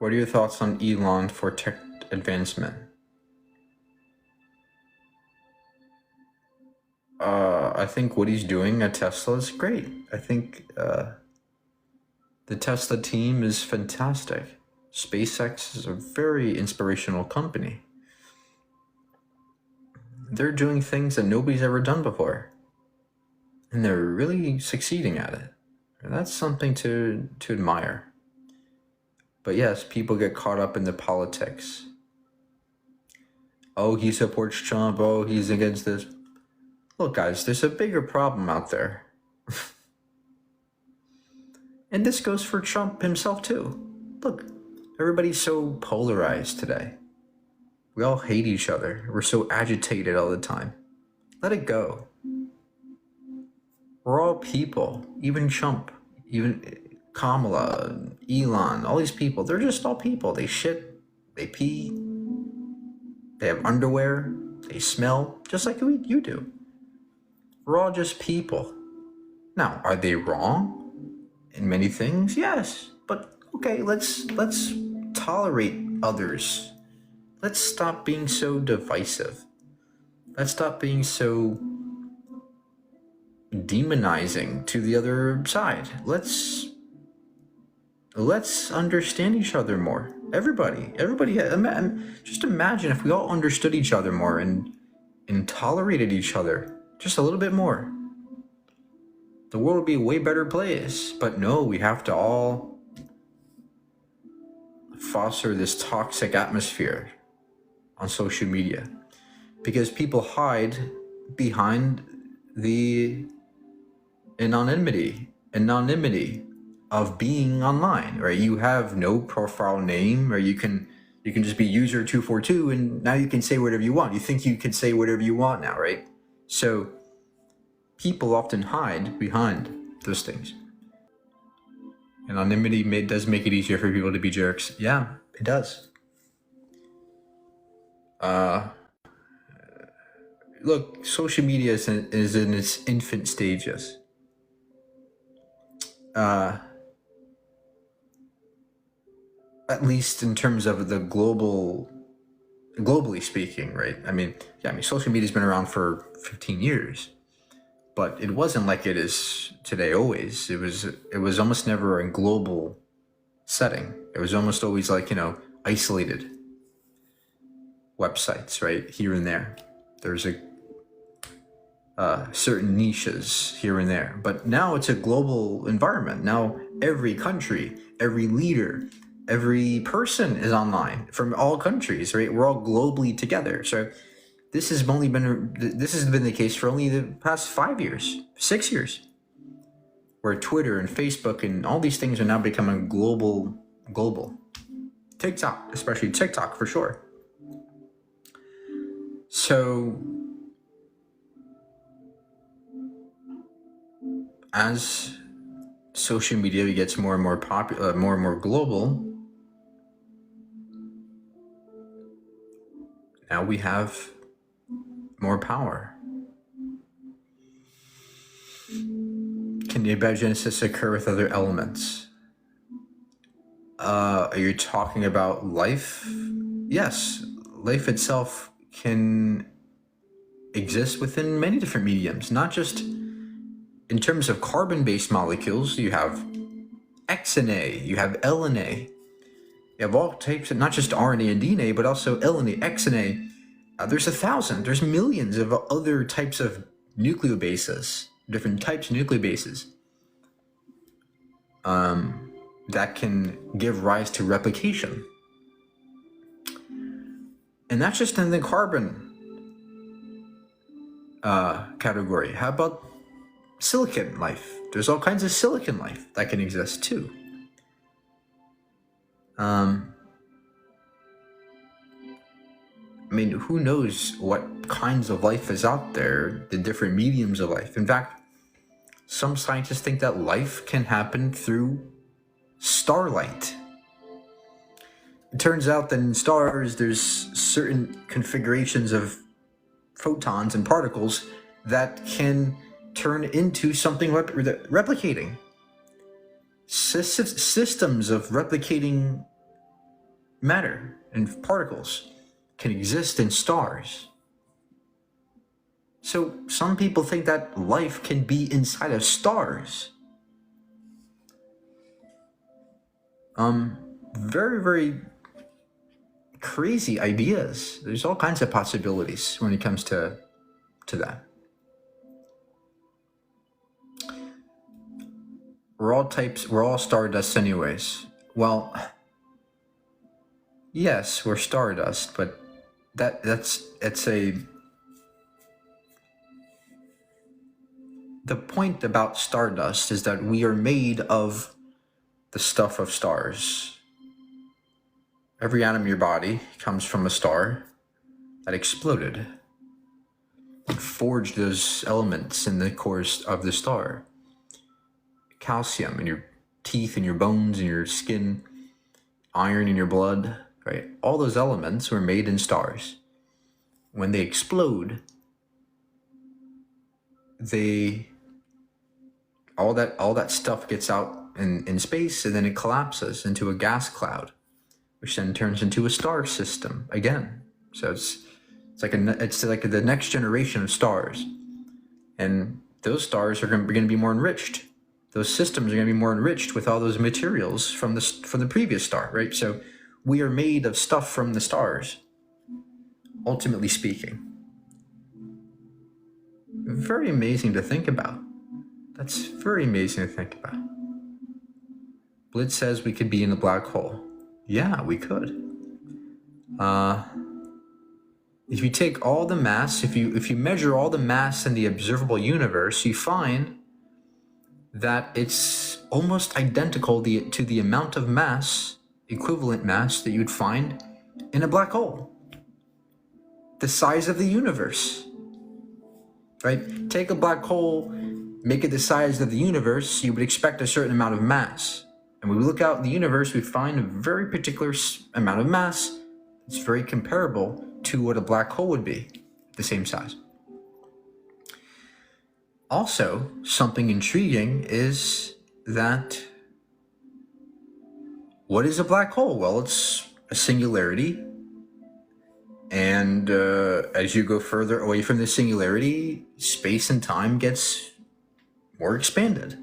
What are your thoughts on Elon for tech advancement? I think what he's doing at Tesla is great. I think the Tesla team is fantastic. SpaceX is a very inspirational company. They're doing things that nobody's ever done before. And they're really succeeding at it. And that's something to admire. But yes, people get caught up in the politics. Oh, he supports Trump. Oh, he's against this. Look, guys, there's a bigger problem out there. And this goes for Trump himself, too. Look, everybody's so polarized today. We all hate each other. We're so agitated all the time. Let it go. We're all people. Even Trump, even Kamala, Elon, all these people, they're just all people. They shit, they pee, they have underwear, they smell, just like you do. We're all just people. Now, are they wrong in many things? Yes, but okay, let's tolerate others. Let's stop being so divisive. Let's stop being so demonizing to the other side. Let's understand each other more. Everybody. Just imagine if we all understood each other more and tolerated each other just a little bit more. The world would be a way better place. But no, we have to all foster this toxic atmosphere on social media because people hide behind the anonymity of being online, right? You have no profile name, or you can just be user 242 and now you can say whatever you want. You think you can say whatever you want now, right? So people often hide behind those things. Anonymity does make it easier for people to be jerks. Yeah, it does. Look, social media is in its infant stages. At least in terms of the globally speaking, right? I mean, social media's been around for 15 years, but it wasn't like it is today always. It was almost never a global setting. It was almost always like, isolated websites, right? Here and there. There's certain niches here and there, but now it's a global environment. Now every country, every leader, every person is online from all countries, right? We're all globally together. So this has been the case for only the past 5 years, 6 years, where Twitter and Facebook and all these things are now becoming global. TikTok, especially TikTok for sure. So as social media gets more and more popular, more and more global, now we have more power. Can the abiogenesis occur with other elements? Are you talking about life? Yes, life itself can exist within many different mediums, not just in terms of carbon-based molecules. You have X and A, you have L and A. You have all types of, not just RNA and DNA, but also L and A, X and A. There's 1,000, there's millions of other types of nucleobases, different types of nucleobases that can give rise to replication. And that's just in the carbon category. How about silicon life? There's all kinds of silicon life that can exist too. I mean, who knows what kinds of life is out there, the different mediums of life. In fact, some scientists think that life can happen through starlight. It turns out that in stars, there's certain configurations of photons and particles that can turn into something replicating. Systems of replicating matter and particles can exist in stars. So some people think that life can be inside of stars. Very, very crazy ideas. There's all kinds of possibilities when it comes to that. We're all stardust anyways. Well, yes, we're stardust, but the point about stardust is that we are made of the stuff of stars. Every atom in your body comes from a star that exploded and forged those elements in the cores of the star. Calcium in your teeth and your bones and your skin, iron in your blood, right? All those elements were made in stars. When they explode, all that stuff gets out in space, and then it collapses into a gas cloud, which then turns into a star system again. So it's like the next generation of stars, and those stars are going to be more enriched. Those systems are going to be more enriched with all those materials from the previous star, right? So we are made of stuff from the stars, ultimately speaking. Very amazing to think about. That's very amazing to think about. Blitz says we could be in a black hole. Yeah, we could. If you take all the mass, if you measure all the mass in the observable universe, you find that it's almost identical to the amount of mass, equivalent mass, that you'd find in a black hole. The size of the universe, right? Take a black hole, make it the size of the universe, you would expect a certain amount of mass. And when we look out in the universe, we find a very particular amount of mass. It's very comparable to what a black hole would be, the same size. Also, something intriguing is that what is a black hole? Well, it's a singularity. And as you go further away from the singularity, space and time gets more expanded.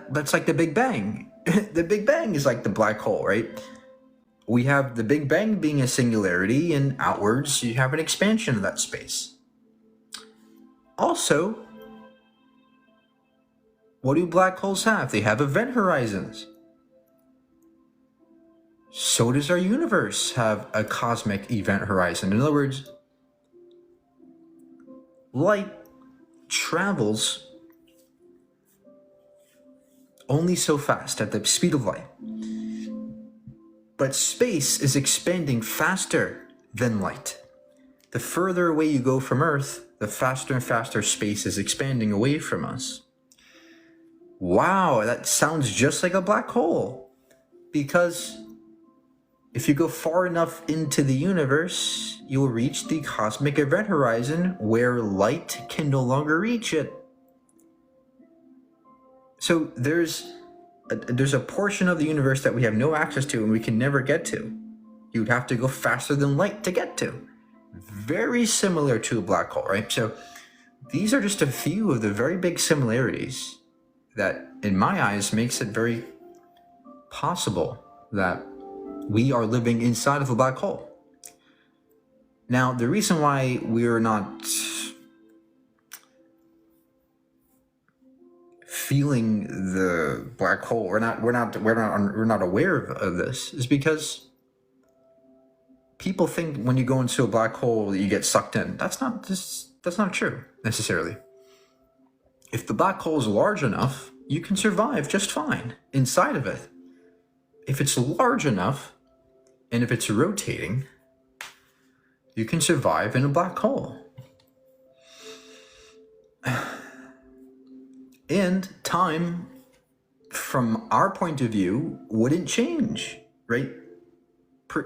That's like the Big Bang. The Big Bang is like the black hole, right? We have the Big Bang being a singularity, and outwards you have an expansion of that space. Also, what do black holes have? They have event horizons. So does our universe have a cosmic event horizon. In other words, light travels only so fast at the speed of light. But space is expanding faster than light. The further away you go from Earth, the faster and faster space is expanding away from us. Wow, that sounds just like a black hole. Because if you go far enough into the universe, you will reach the cosmic event horizon where light can no longer reach it. So there's a portion of the universe that we have no access to and we can never get to. You would have to go faster than light to get to. Very similar to a black hole, right? So these are just a few of the very big similarities that, in my eyes, makes it very possible that we are living inside of a black hole. Now, the reason why we're not feeling the black hole, we're not aware of this, is because people think when you go into a black hole that you get sucked in. That's not true necessarily. If the black hole is large enough, you can survive just fine inside of it. If it's large enough and if it's rotating, you can survive in a black hole. And time, from our point of view, wouldn't change, right?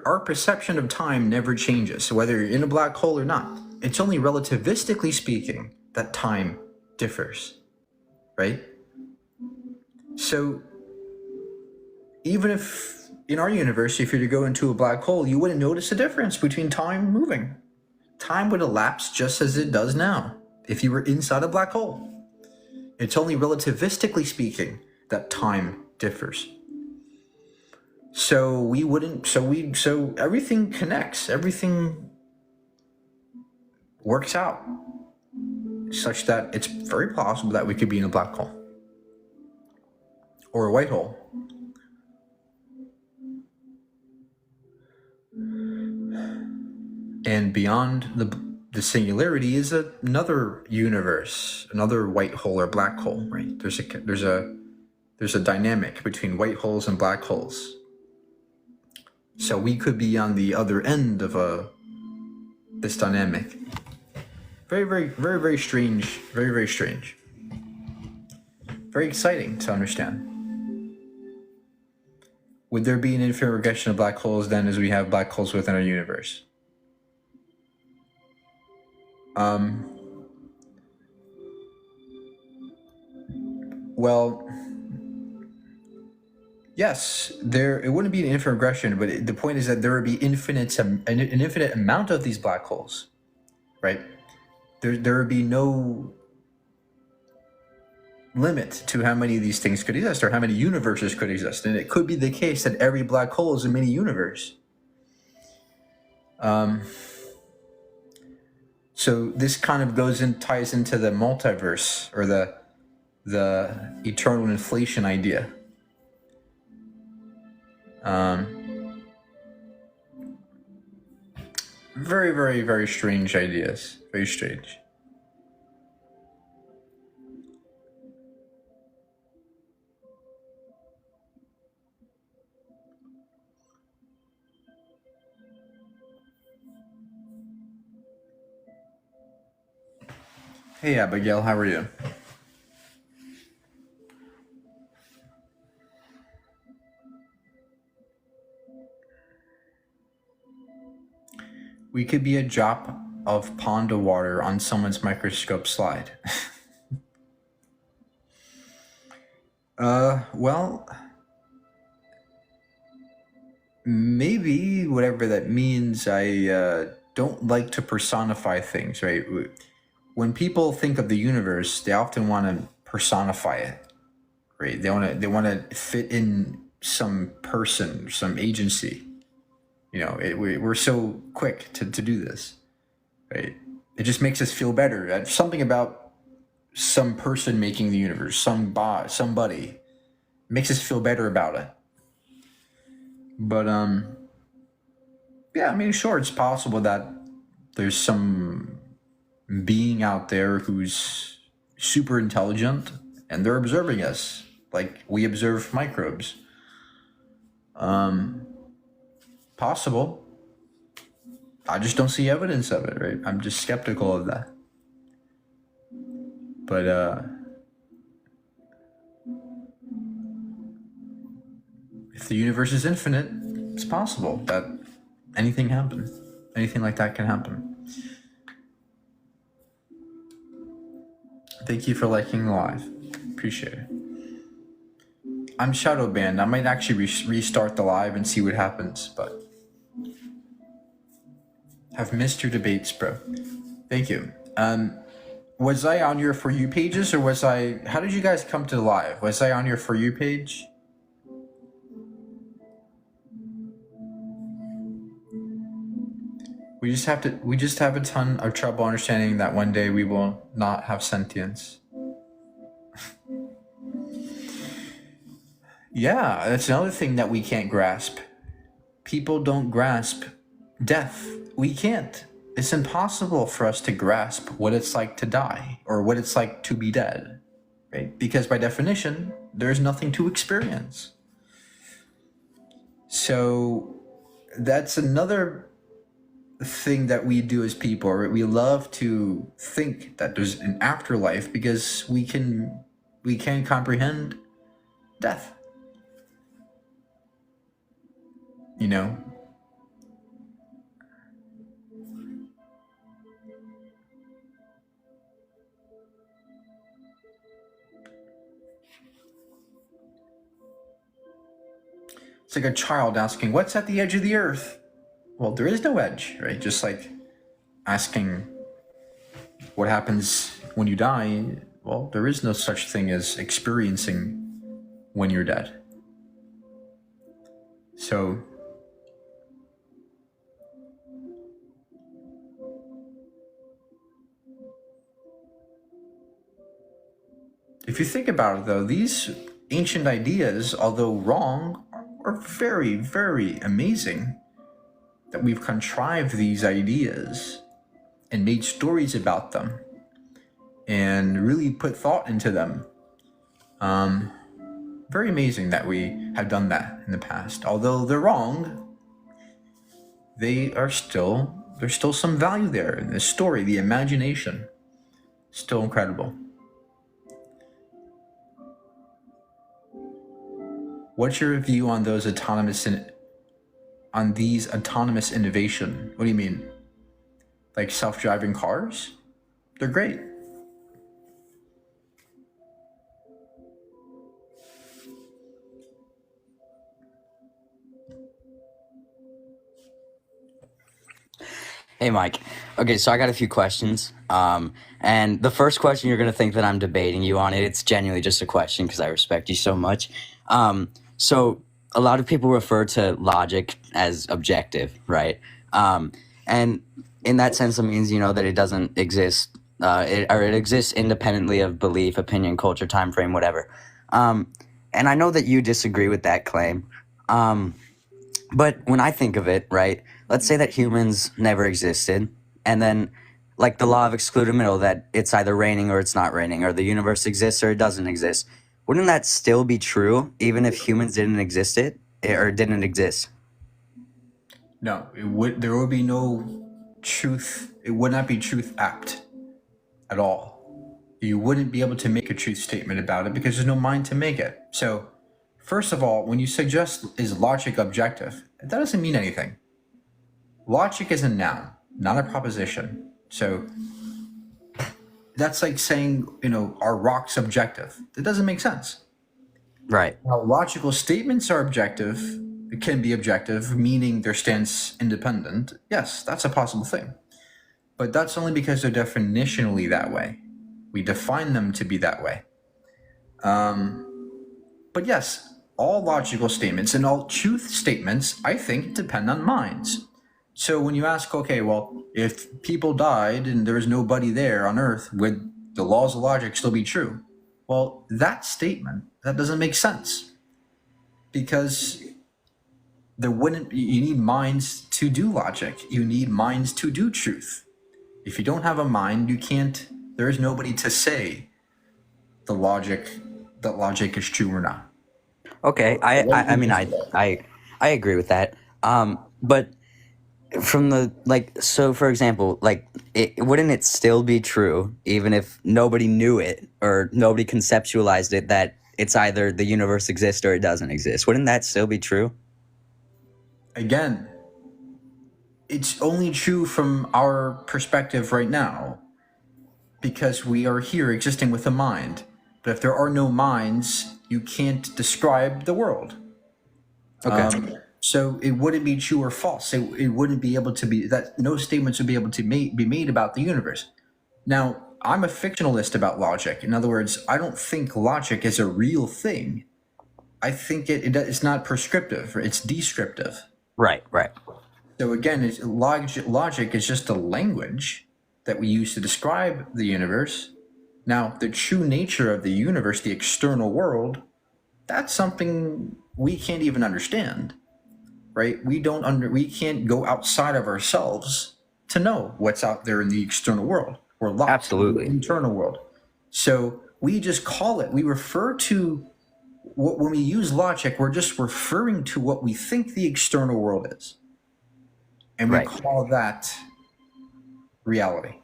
Our perception of time never changes, so whether you're in a black hole or not. It's only relativistically speaking that time differs, right? So even if in our universe, if you were to go into a black hole, you wouldn't notice a difference between time moving. Time would elapse just as it does now if you were inside a black hole. It's only relativistically speaking that time differs. So we wouldn't, so everything connects, everything works out such that it's very possible that we could be in a black hole or a white hole. And beyond the singularity is another universe, another white hole or black hole, right? There's a dynamic between white holes and black holes. So we could be on the other end of this dynamic. Very, very, very, very strange. Very, very strange. Very exciting to understand. Would there be an infinite regression of black holes then as we have black holes within our universe? Well, yes, it wouldn't be an infinite regression, but the point is that there would be an infinite amount of these black holes, right? There would be no limit to how many of these things could exist or how many universes could exist. And it could be the case that every black hole is a mini universe. So this kind of ties into the multiverse or the eternal inflation idea. Very, very, very strange ideas. Very strange. Hey Abigail, how are you? We could be a drop of pond of water on someone's microscope slide. Well, maybe whatever that means. I don't like to personify things, right? When people think of the universe, they often want to personify it, right? They want to fit in some person, some agency. You know, we're so quick to do this, right? It just makes us feel better. Something about some person making the universe, somebody, makes us feel better about it. But yeah, I mean, sure, it's possible that there's some being out there who's super intelligent and they're observing us like we observe microbes. Possible. I just don't see evidence of it, right? I'm just skeptical of that. But if the universe is infinite, it's possible that anything like that can happen. Thank you for liking the live. Appreciate it. I'm shadow banned. I might actually restart the live and see what happens, but have missed your debates, bro. Thank you. Was I on your For You pages or how did you guys come to the live? Was I on your For You page? We just have a ton of trouble understanding that one day we will not have sentience. Yeah, that's another thing that we can't grasp. People don't grasp death. We can't. It's impossible for us to grasp what it's like to die or what it's like to be dead, right? Because by definition, there's nothing to experience. So that's another thing that we do as people, right? We love to think that there's an afterlife because we can comprehend death. You know? It's like a child asking, "What's at the edge of the earth?" Well, there is no edge, right? Just like asking, "What happens when you die?" Well, there is no such thing as experiencing when you're dead. So, if you think about it, though, these ancient ideas, although wrong, are very, very amazing. That we've contrived these ideas and made stories about them and really put thought into them. Very amazing that we have done that in the past. Although they're wrong, there's still some value there in the story, the imagination. Still incredible. What's your view on these autonomous innovation? What do you mean? Like self-driving cars? They're great. Hey, Mike. Okay, so I got a few questions. And the first question, you're going to think that I'm debating you on it. It's genuinely just a question because I respect you so much. So a lot of people refer to logic as objective, right? And in that sense, it means, that it doesn't exist, it exists independently of belief, opinion, culture, time frame, whatever. And I know that you disagree with that claim. But when I think of it, right, let's say that humans never existed, and then like the law of excluded middle, that it's either raining or it's not raining, or the universe exists or it doesn't exist. Wouldn't that still be true even if humans didn't exist or didn't exist? No, there would be no truth. It would not be truth apt at all. You wouldn't be able to make a truth statement about it because there's no mind to make it. So, first of all, when you suggest is logic objective, that doesn't mean anything. Logic is a noun, not a proposition. So that's like saying, are rocks objective? That doesn't make sense. Right. Now, logical statements are objective. It can be objective, meaning their stance independent. Yes, that's a possible thing. But that's only because they're definitionally that way. We define them to be that way. But yes, all logical statements and all truth statements, I think, depend on minds. So when you ask, okay, well, if people died and there was nobody there on Earth, would the laws of logic still be true? Well, that statement, that doesn't make sense. Because you need minds to do logic. You need minds to do truth. If you don't have a mind, there is nobody to say that logic is true or not. Okay. I mean, I agree with that. But from so for example, wouldn't it still be true even if nobody knew it or nobody conceptualized it, that it's either the universe exists or it doesn't exist? Wouldn't that still be true? Again, it's only true from our perspective right now because we are here existing with a mind. But if there are no minds, you can't describe the world. Okay. So it wouldn't be true or false. It wouldn't be able to be that no statements would be able to be made about the universe. Now, I'm a fictionalist about logic. In other words, I don't think logic is a real thing. I think it's not prescriptive. It's descriptive. Right. So again, logic is just a language that we use to describe the universe. Now, the true nature of the universe, the external world, that's something we can't even understand, right? We can't go outside of ourselves to know what's out there in the external world. We're locked Absolutely. in the internal world. So we just call it. We refer to when we use logic, we're just referring to what we think the external world is. And we Right. call that reality.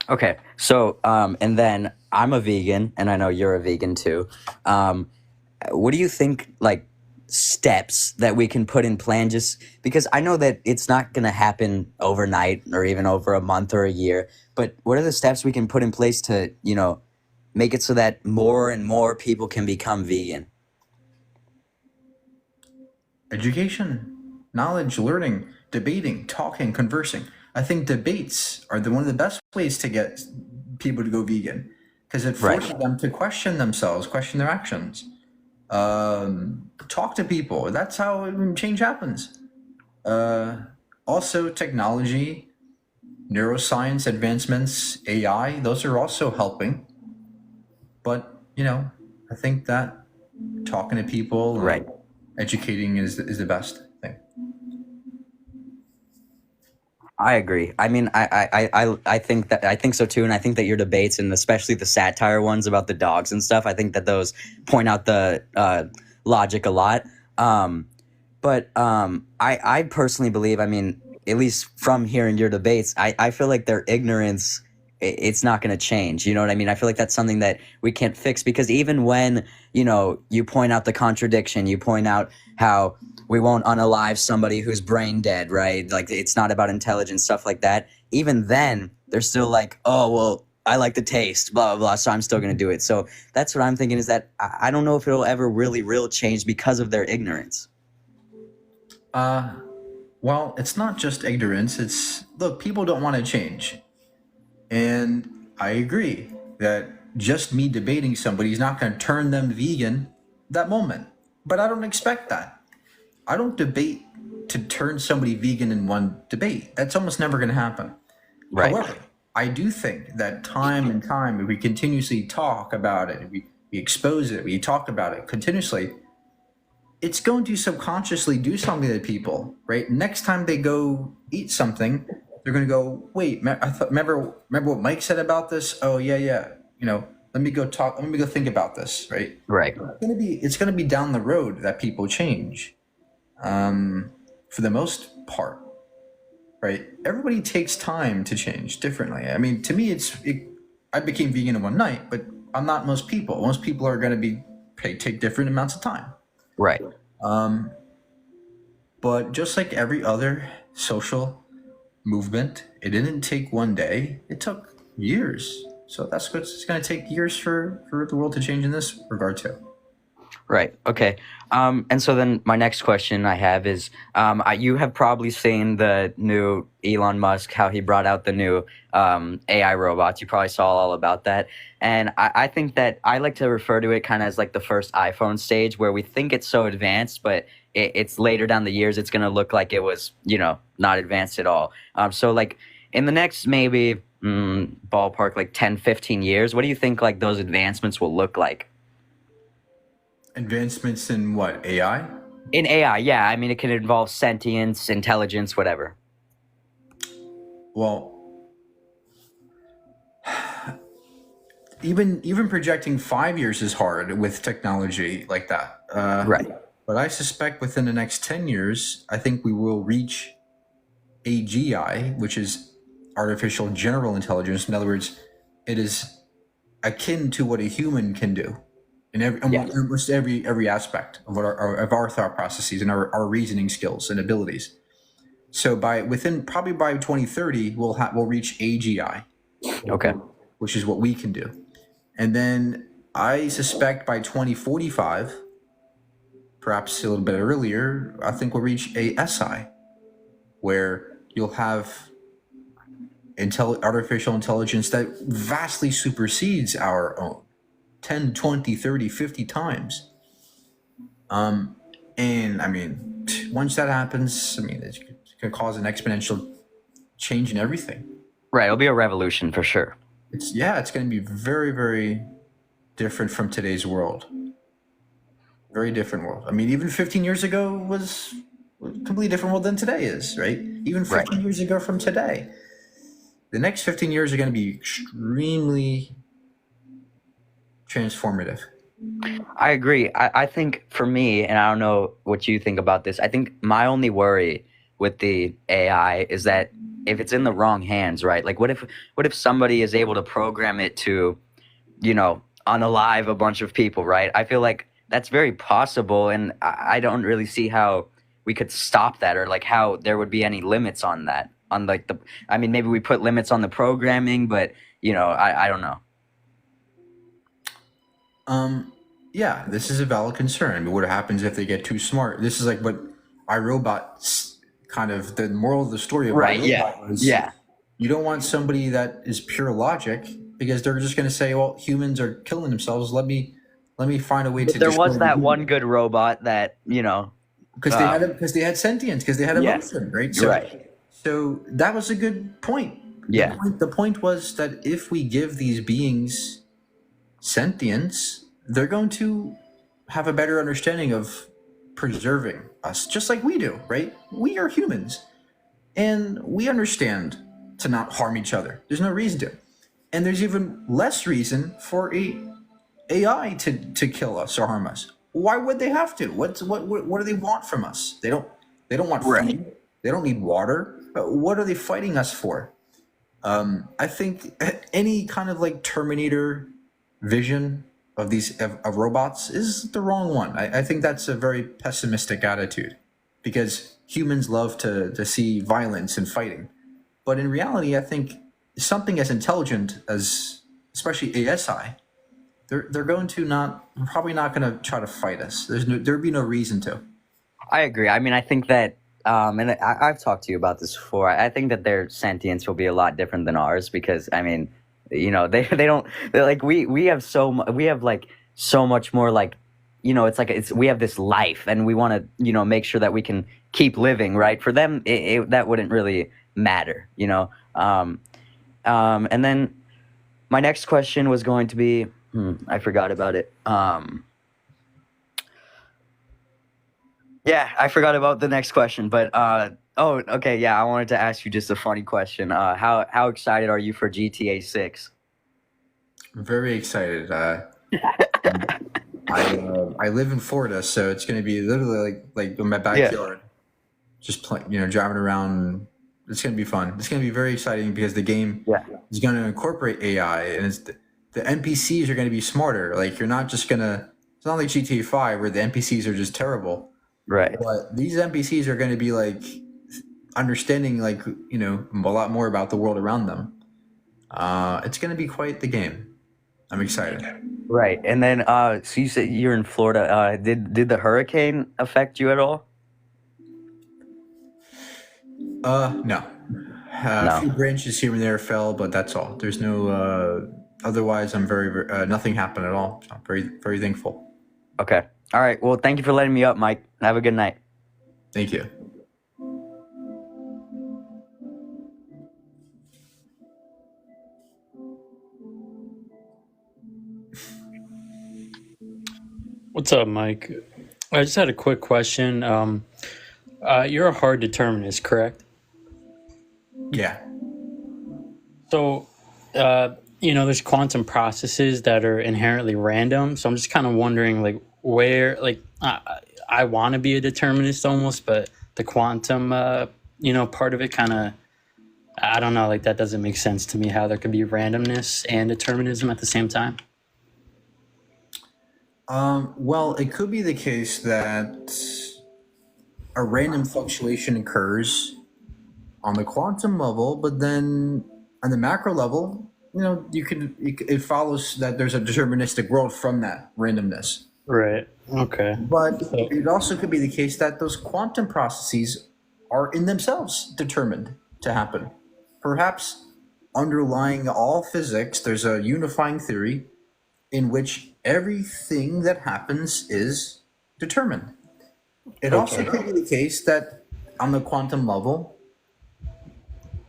Okay. So, and then I'm a vegan, and I know you're a vegan too. What do you think, steps that we can put in plan, just because I know that it's not going to happen overnight or even over a month or a year, but what are the steps we can put in place to, make it so that more and more people can become vegan? Education, knowledge, learning, debating, talking, conversing. I think debates are one of the best ways to get people to go vegan because it Right. forces them to question themselves, question their actions, talk to people. That's how change happens. Uh, Also, technology, neuroscience advancements, AI, those are also helping. But, I think that talking to people Right. and educating is the best thing. I agree. I mean, I think that I think so too, and I think that your debates and especially the satire ones about the dogs and stuff, I think that those point out the logic a lot. Um, but I personally believe, I mean, at least from hearing your debates, I feel like their ignorance, it's not going to change. You know what I mean? I feel like that's something that we can't fix because even when, you point out the contradiction, you point out how we won't unalive somebody who's brain dead, right? Like it's not about intelligence, stuff like that. Even then, they're still like, oh, well, I like the taste, blah, blah, blah. So I'm still going to do it. So that's what I'm thinking is that I don't know if it'll ever really real change because of their ignorance. Uh, well, it's not just ignorance. It's look, people don't want to change, and I agree that just me debating somebody is not going to turn them vegan that moment. But I don't expect that. I don't debate to turn somebody vegan in one debate. That's almost never going to happen. Right. However, I do think that time and time, if we continuously talk about it, if we expose it, we talk about it continuously, it's going to subconsciously do something to people, right? Next time they go eat something, they're going to go, wait, remember what Mike said about this? Oh yeah, yeah. Let me go talk. Let me go think about this, right? Right. It's gonna be down the road that people change, for the most part, right? Everybody takes time to change differently. I mean, to me, I became vegan in one night, but I'm not most people. Most people are going to take different amounts of time. Right. But just like every other social movement, it didn't take one day. It took years. So that's what it's going to take years for the world to change in this regard too. Right. Okay. And so then my next question I have is, you have probably seen the new Elon Musk, how he brought out the new AI robots. You probably saw all about that. And I think that I like to refer to it kind of as like the first iPhone stage where we think it's so advanced, but it's later down the years, it's going to look like it was, not advanced at all. So like in the next maybe ballpark, like 10, 15 years, what do you think like those advancements will look like? Advancements in what, AI? In AI, yeah. I mean, it can involve sentience, intelligence, whatever. Well, even projecting 5 years is hard with technology like that. Right. But I suspect within the next 10 years, I think we will reach AGI, which is artificial general intelligence. In other words, it is akin to what a human can do in Yeah. almost every aspect of our thought processes and our reasoning skills and abilities. So probably by 2030, we'll reach AGI, Okay. which is what we can do, and then I suspect by 2045, perhaps a little bit earlier, I think we'll reach ASI, where you'll have artificial intelligence that vastly supersedes our own 10, 20, 30, 50 times. And I mean, once that happens, I mean, it's going to cause an exponential change in everything. Right. It'll be a revolution for sure. It's going to be very, very different from today's world. Very different world. I mean, even 15 years ago was a completely different world than today is, right? Even Right. 15 years ago from today. The next 15 years are going to be extremely transformative. I agree. I think for me, and I don't know what you think about this, I think my only worry with the AI is that if it's in the wrong hands, right? Like what if somebody is able to program it to, unalive a bunch of people, right? I feel like that's very possible, and I don't really see how we could stop that or like how there would be any limits on that. On like I mean, maybe we put limits on the programming, but I don't know. Yeah, this is a valid concern. I mean, what happens if they get too smart? This is like what iRobot, kind of the moral of the story of Right. Yeah. iRobot was Yeah. you don't want somebody that is pure logic, because they're just going to say, well, humans are killing themselves. Let me find a way But to there destroy was the that human. one good robot that Because they had sentience, because they had yeah. emotion, right? Right. So that was a good point. Yeah. The point was that if we give these beings sentience, they're going to have a better understanding of preserving us, just like we do, right? We are humans, and we understand to not harm each other. There's no reason to. And there's even less reason for a AI to kill us or harm us. Why would they have to? What do they want from us? They don't want Right. food. They don't need water. What are they fighting us for? I think any kind of like Terminator vision of these of robots is the wrong one. I think that's a very pessimistic attitude, because humans love to see violence and fighting. But in reality, I think something as intelligent as, especially ASI, they're going to not probably not going to try to fight us. There'd be no reason to. I agree. I mean, I think that, and I've talked to you about this before. I think that their sentience will be a lot different than ours because, I mean, they don't. They're like we have we have like so much more like, it's like we have this life and we want to make sure that we can keep living. Right? For them, that wouldn't really matter. And then my next question was going to be, I forgot about it. Yeah, I forgot about the next question, but oh, okay, yeah, I wanted to ask you just a funny question. How excited are you for GTA 6? I'm very excited. I live in Florida, so it's going to be literally like in my backyard, just driving around. It's going to be fun. It's going to be very exciting because the game is going to incorporate AI, and the NPCs are going to be smarter. Like you're not just gonna. It's not like GTA 5 where the NPCs are just terrible. Right. But these NPCs are going to be like understanding, like a lot more about the world around them. It's going to be quite the game. I'm excited. Right. And then so you said you're in Florida. Did the hurricane affect you at all? No. A few branches here and there fell, but that's all. There's no. Otherwise, I'm very nothing happened at all. So I'm very, very thankful. Okay. All right. Well, thank you for letting me up, Mike. Have a good night. Thank you. What's up, Mike? I just had a quick question. You're a hard determinist, correct? Yeah. So, there's quantum processes that are inherently random. So I'm just kind of wondering, like, where, like, I want to be a determinist almost, but the quantum, part of it kind of, I don't know, like, that doesn't make sense to me how there could be randomness and determinism at the same time. Well, it could be the case that a random fluctuation occurs on the quantum level, but then on the macro level, it follows that there's a deterministic world from that randomness. Right. Okay. But it also could be the case that those quantum processes are in themselves determined to happen. Perhaps underlying all physics, there's a unifying theory in which everything that happens is determined. It also could be the case that on the quantum level,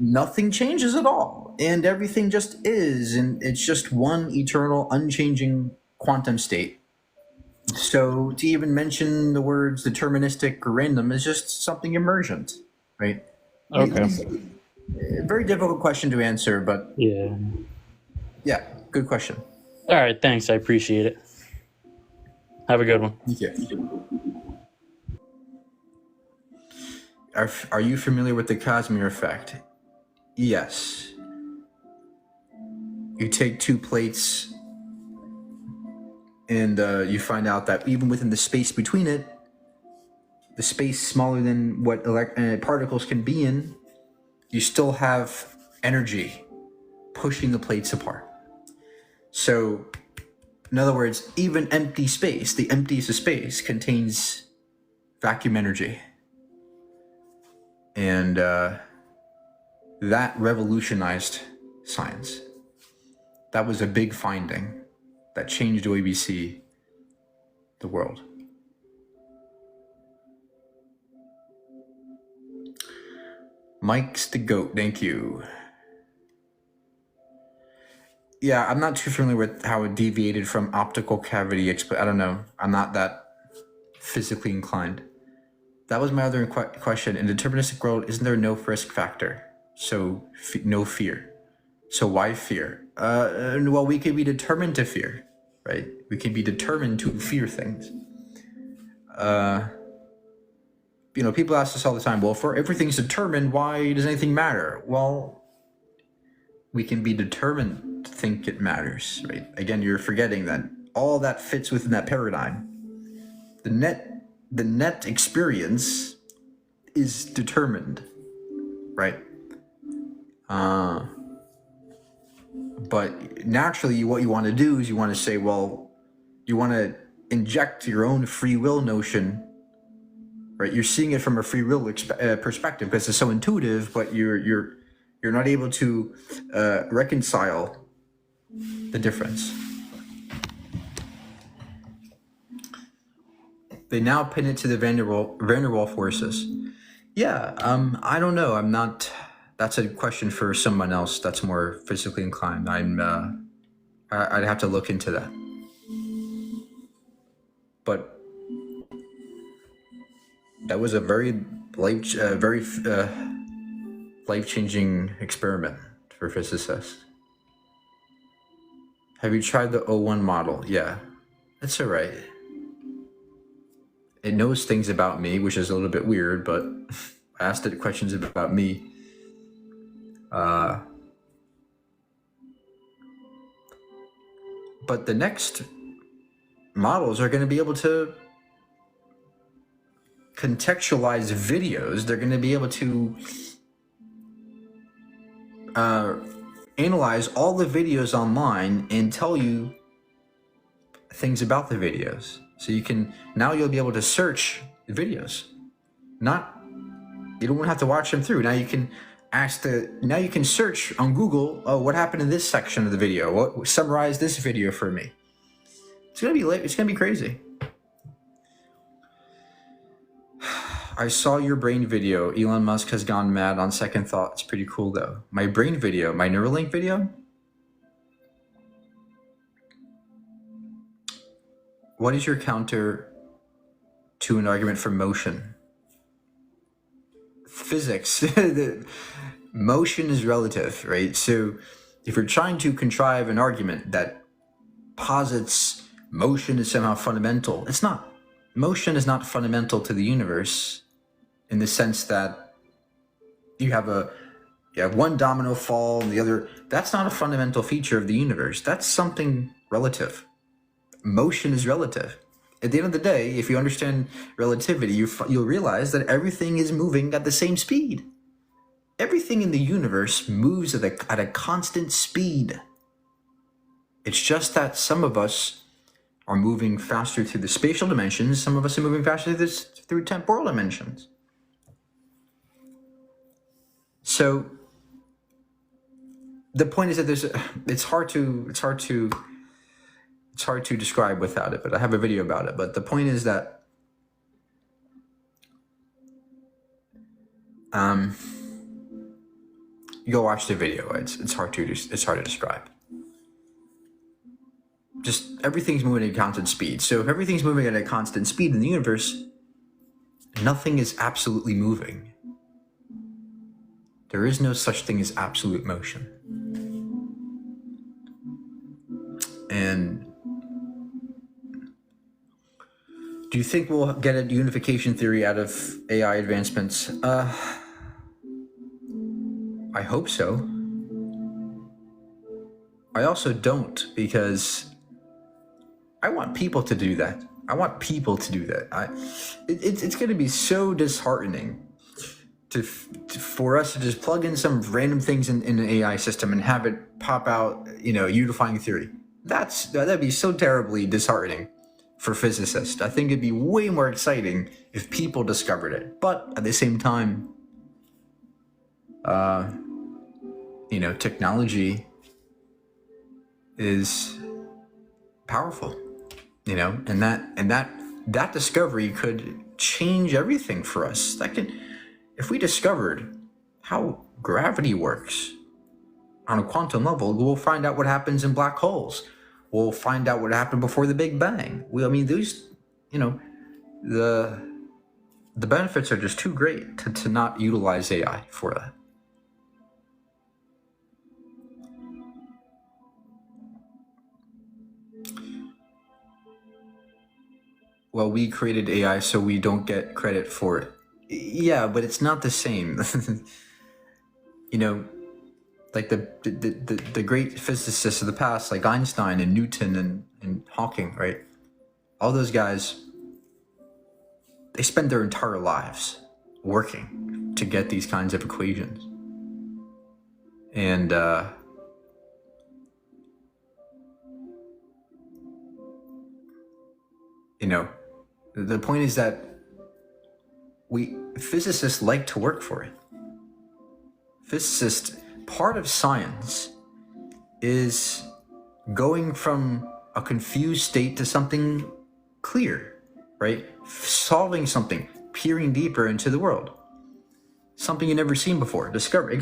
nothing changes at all, and everything just is, and it's just one eternal, unchanging quantum state. So to even mention the words deterministic or random is just something emergent, right? Okay. Very difficult question to answer, but yeah, good question. All right, thanks. I appreciate it. Have a good one. Thank you. Are you familiar with the Casimir effect? Yes. You take two plates and you find out that even within the space between it, the space smaller than what particles can be in, you still have energy pushing the plates apart. So, in other words, even empty space, the emptiest of space, contains vacuum energy. And that revolutionized science. That was a big finding that changed the way we see the world. Mike's the GOAT, thank you. Yeah, I'm not too familiar with how it deviated from optical cavity. I don't know. I'm not that physically inclined. That was my other question. In a deterministic world, isn't there no risk factor? So no fear. So why fear? Well, we can be determined to fear, right? We can be determined to fear things. People ask us all the time, well, if everything's determined, why does anything matter? Well, we can be determined to think it matters, right? Again, you're forgetting that all that fits within that paradigm. The net experience is determined, right? But naturally, what you want to do is you want to say, well, you want to inject your own free will notion, right? You're seeing it from a free will perspective because it's so intuitive, but you're not able to reconcile the difference. They now pin it to the Van der Waal forces. Yeah, I don't know. I'm not. That's a question for someone else that's more physically inclined. I'd have to look into that. But that was a very life-changing experiment for physicists. Have you tried the O1 model? Yeah, it's all right. It knows things about me, which is a little bit weird, but I asked it questions about me. But the next models are going to be able to contextualize videos. They're going to be able to analyze all the videos online and tell you things about the videos. So you'll be able to search videos. You don't have to watch them through. Now you can search on Google, what happened in this section of the video? Summarize this video for me. It's gonna be crazy. I saw your brain video. Elon Musk has gone mad on second thought. It's pretty cool though. My brain video, my Neuralink video. What is your counter to an argument for motion? Physics. Motion is relative, right? So if you're trying to contrive an argument that posits motion is somehow fundamental, it's not. Motion is not fundamental to the universe in the sense that you have one domino fall and the other. That's not a fundamental feature of the universe. That's something relative. Motion is relative. At the end of the day, if you understand relativity, you'll realize that everything is moving at the same speed. Everything in the universe moves at a constant speed. It's just that some of us are moving faster through the spatial dimensions, some of us are moving faster through temporal dimensions. So the point is that it's hard to describe without it, but I have a video about it. But the point is that you go watch the video. It's hard to describe. Just everything's moving at a constant speed. So if everything's moving at a constant speed in the universe, nothing is absolutely moving. There is no such thing as absolute motion. And do you think we'll get a unification theory out of AI advancements? I hope so. I also don't, because I want people to do that. It's going to be so disheartening for us to just plug in some random things in an AI system and have it pop out, unifying theory. That'd be so terribly disheartening for physicists. I think it'd be way more exciting if people discovered it. But at the same time, technology is powerful, and that discovery could change everything for us. If we discovered how gravity works on a quantum level, we'll find out what happens in black holes. We'll find out what happened before the Big Bang. The benefits are just too great to not utilize AI for that. Well, we created AI so we don't get credit for it. Yeah, but it's not the same. Like the great physicists of the past, like Einstein and Newton and Hawking, right? All those guys, they spend their entire lives working to get these kinds of equations. And the point is that physicists like to work for it. Part of science is going from a confused state to something clear, right? Solving something, peering deeper into the world. Something you've never seen before. Discovery.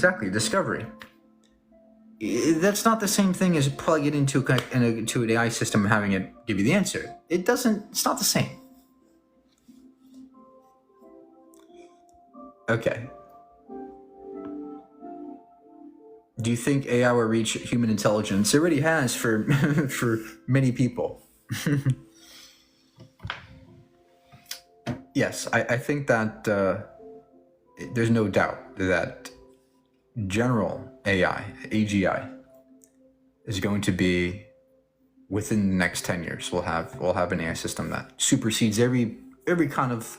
That's not the same thing as plug it into an AI system and having it give you the answer. It's not the same. Okay. Do you think AI will reach human intelligence? It already has for for many people. Yes, I think that there's no doubt that general AI, AGI, is going to be within the next 10 years. We'll have an AI system that supersedes every kind of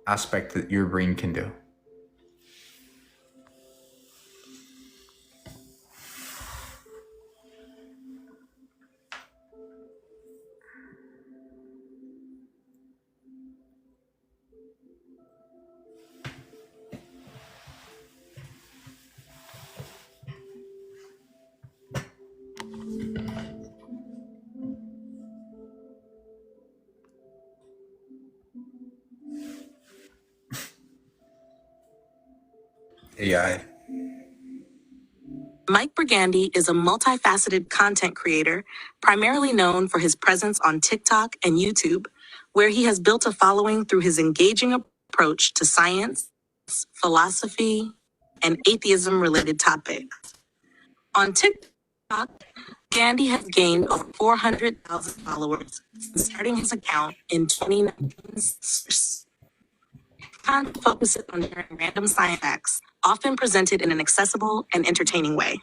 aspect that your brain can do. AI. Mike Brigandy is a multifaceted content creator, primarily known for his presence on TikTok and YouTube, where he has built a following through his engaging approach to science, philosophy, and atheism-related topics. On TikTok, Gandhi has gained over 400,000 followers since starting his account in 2019. Content focuses on sharing random science facts, often presented in an accessible and entertaining way.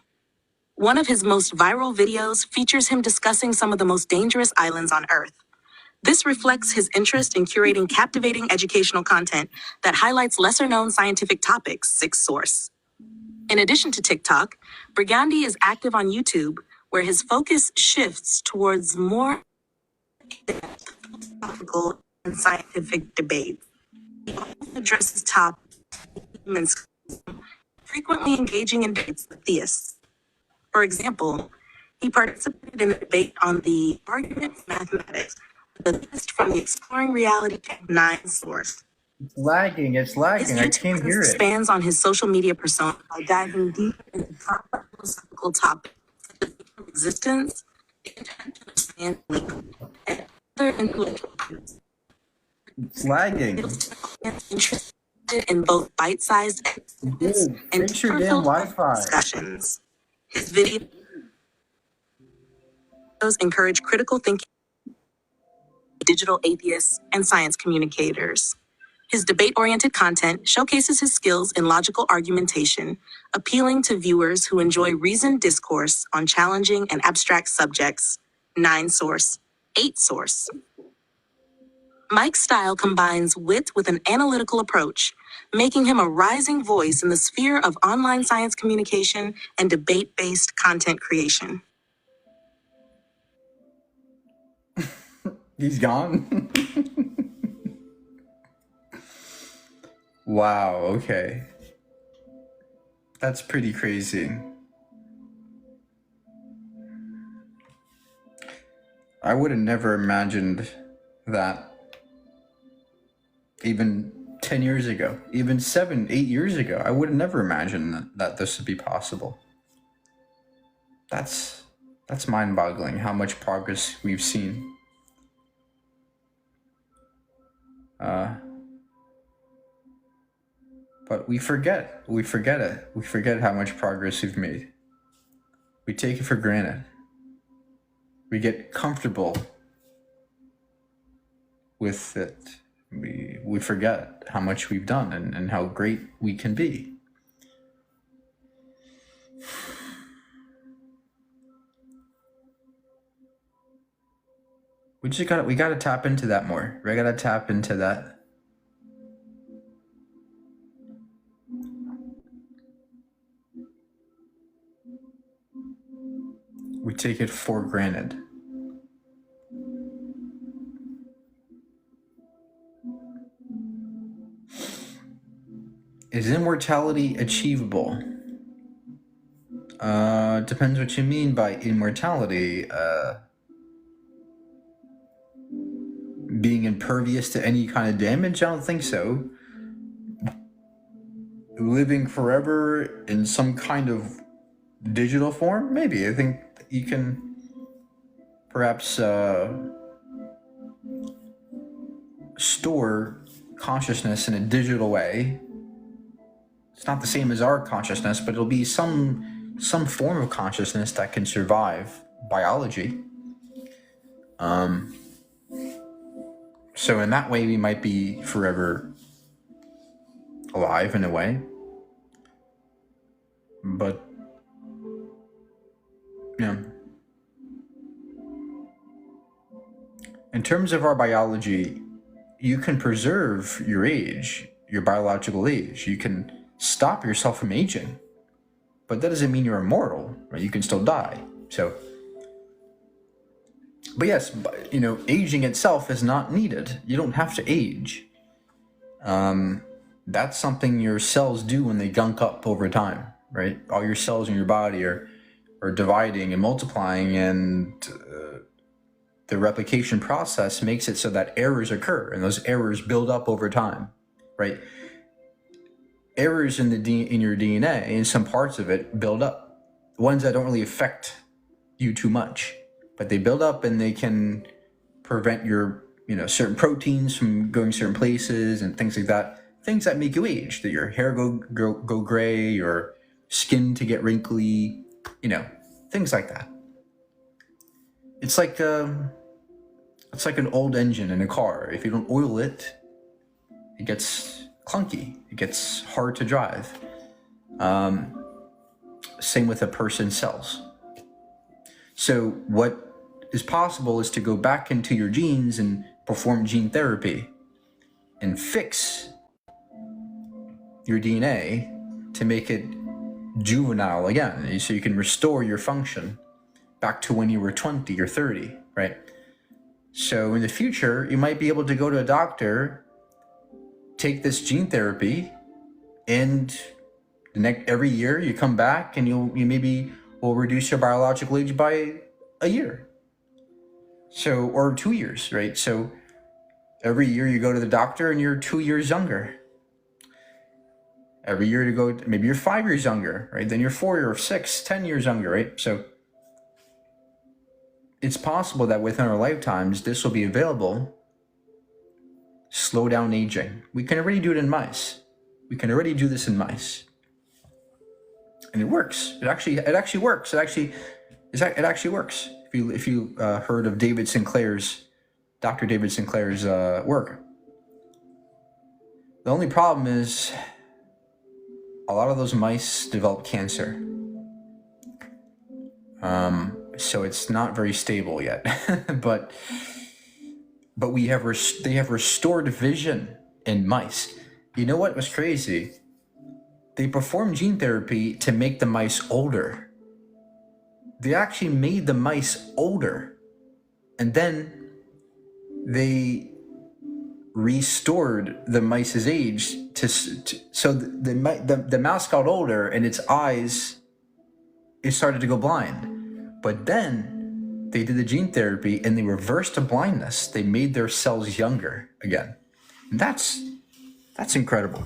One of his most viral videos features him discussing some of the most dangerous islands on Earth. This reflects his interest in curating captivating educational content that highlights lesser-known scientific topics. Sixth source. In addition to TikTok, Brigandy is active on YouTube, where his focus shifts towards more philosophical and scientific debates. He also addresses topics frequently engaging in debates with theists. For example, he participated in a debate on the argument of mathematics with a theist from the Exploring Reality Tech 9 source. It's lagging. I can't hear it. Expands on his social media persona by diving deep into complex philosophical topics such as existence, and other intellectual pursuits. It's lagging. Interested in both bite-sized episodes and fix your damn Wi-Fi. discussions. His videos encourage critical thinking, digital atheists, and science communicators. His debate-oriented content showcases his skills in logical argumentation, appealing to viewers who enjoy reasoned discourse on challenging and abstract subjects. 9 source, 8 source. Mike's style combines wit with an analytical approach, making him a rising voice in the sphere of online science communication and debate-based content creation. He's gone? Wow, okay. That's pretty crazy. I would have never imagined that even 10 years ago, even 7, 8 years ago. I would have never imagined that this would be possible. That's mind-boggling how much progress we've seen. But we forget it. We forget how much progress we've made. We take it for granted. We get comfortable with it. We forget how much we've done and how great we can be. We gotta tap into that more. We gotta tap into that. We take it for granted. Is immortality achievable? Depends what you mean by immortality. Being impervious to any kind of damage? I don't think so. Living forever in some kind of digital form? Maybe. I think you can perhaps store consciousness in a digital way. It's not the same as our consciousness, but it'll be some form of consciousness that can survive biology. So in that way, we might be forever alive in a way. But, yeah. In terms of our biology, you can preserve your age, your biological age. You can stop yourself from aging. But that doesn't mean you're immortal, right? You can still die. So, but yes, aging itself is not needed. You don't have to age. That's something your cells do when they gunk up over time, right? All your cells in your body are dividing and multiplying, and the replication process makes it so that errors occur, and those errors build up over time, right? Errors in your DNA, in some parts of it, build up. Ones that don't really affect you too much, but they build up and they can prevent your, certain proteins from going certain places and things like that. Things that make you age, that your hair go gray, your skin to get wrinkly, things like that. It's like an old engine in a car. If you don't oil it, it gets clunky. It gets hard to drive. Same with a person's cells. So what is possible is to go back into your genes and perform gene therapy and fix your DNA to make it juvenile again, so you can restore your function back to when you were 20 or 30, right? So in the future, you might be able to go to a doctor, take this gene therapy, and every year you come back and you maybe will reduce your biological age by a year. So, or 2 years, right? So every year you go to the doctor and you're 2 years younger. Every year you go, maybe you're 5 years younger, right? Then you're 4 or 6, 10 years younger, right? So it's possible that within our lifetimes, this will be available. Slow down aging. We can already do it in mice. We can already do this in mice. And it works. It actually works. It actually works. If you heard of Dr. David Sinclair's work. The only problem is a lot of those mice develop cancer. So it's not very stable yet. but they have restored vision in mice. You know what was crazy? They performed gene therapy to make the mice older. They actually made the mice older. And then they restored the mice's age so the mouse got older and its eyes, it started to go blind. But then they did the gene therapy and they reversed the blindness. They made their cells younger again. And that's incredible.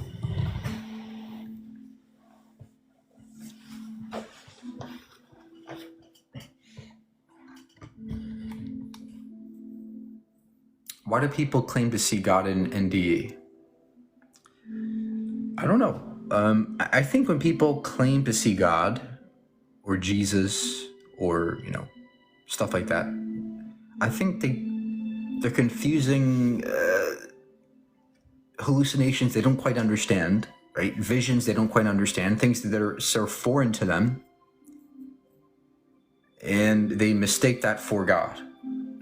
Why do people claim to see God in NDE? I don't know. I think when people claim to see God or Jesus or, stuff like that, I think they're confusing hallucinations they don't quite understand, right? Visions they don't quite understand, things that are so foreign to them, and they mistake that for God.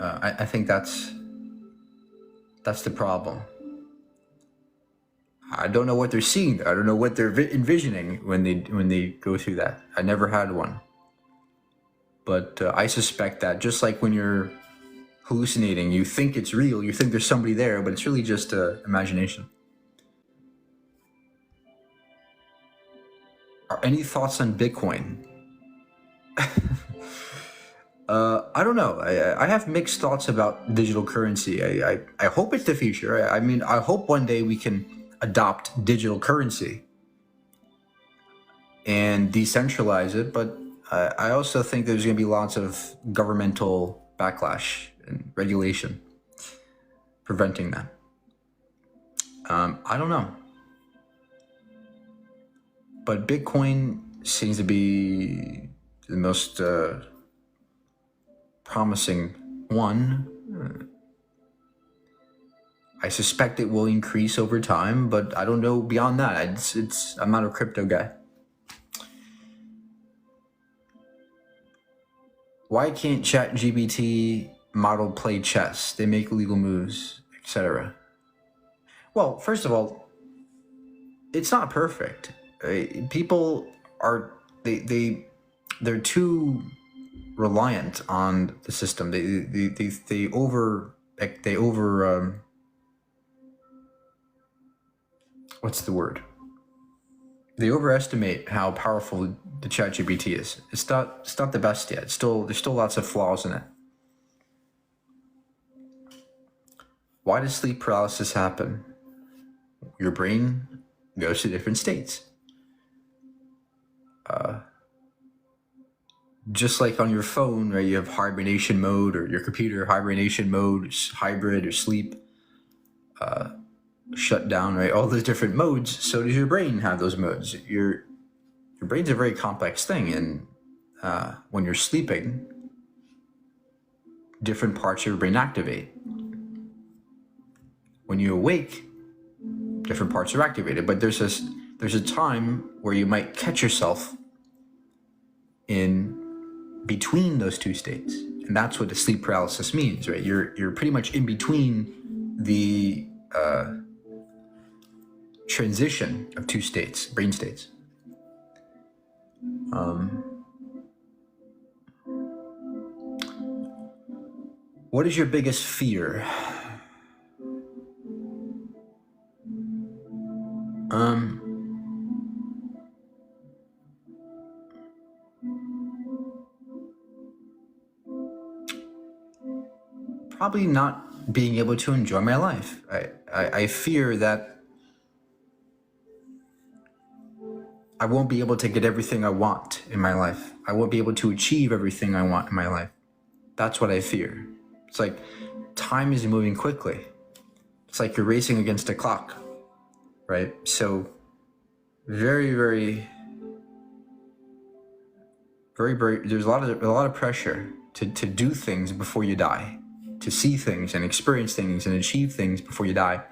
I think that's the problem. I don't know what they're seeing. I don't know what they're envisioning when they go through that. I never had one. But I suspect that just like when you're hallucinating, you think it's real, you think there's somebody there, but it's really just imagination. Any thoughts on Bitcoin? I don't know. I have mixed thoughts about digital currency. I hope it's the future. I mean, I hope one day we can adopt digital currency and decentralize it, but I also think there's going to be lots of governmental backlash and regulation preventing that. I don't know. But Bitcoin seems to be the most promising one. I suspect it will increase over time, but I don't know beyond that. I'm not a crypto guy. Why can't ChatGPT model play chess? They make illegal moves, etc. Well, first of all, it's not perfect. People are they're too reliant on the system. They over what's the word? They overestimate how powerful the ChatGPT is. It's not the best yet. There's still lots of flaws in it. Why does sleep paralysis happen? Your brain goes to different states. Just like on your phone, right? You have hibernation mode, or your computer hibernation mode, hybrid, or sleep, shut down, right? All those different modes. So does your brain have those modes. Your brain's a very complex thing, and when you're sleeping, different parts of your brain activate. When you awake, different parts are activated. But there's a time where you might catch yourself in between those two states, and that's what the sleep paralysis means, right? You're pretty much in between the transition of two states, brain states. What is your biggest fear? Probably not being able to enjoy my life. I fear that I won't be able to get everything I want in my life. I won't be able to achieve everything I want in my life. That's what I fear. It's like time is moving quickly. It's like you're racing against a clock, right? So very, very, very, very, there's a lot of pressure to do things before you die, to see things and experience things and achieve things before you die.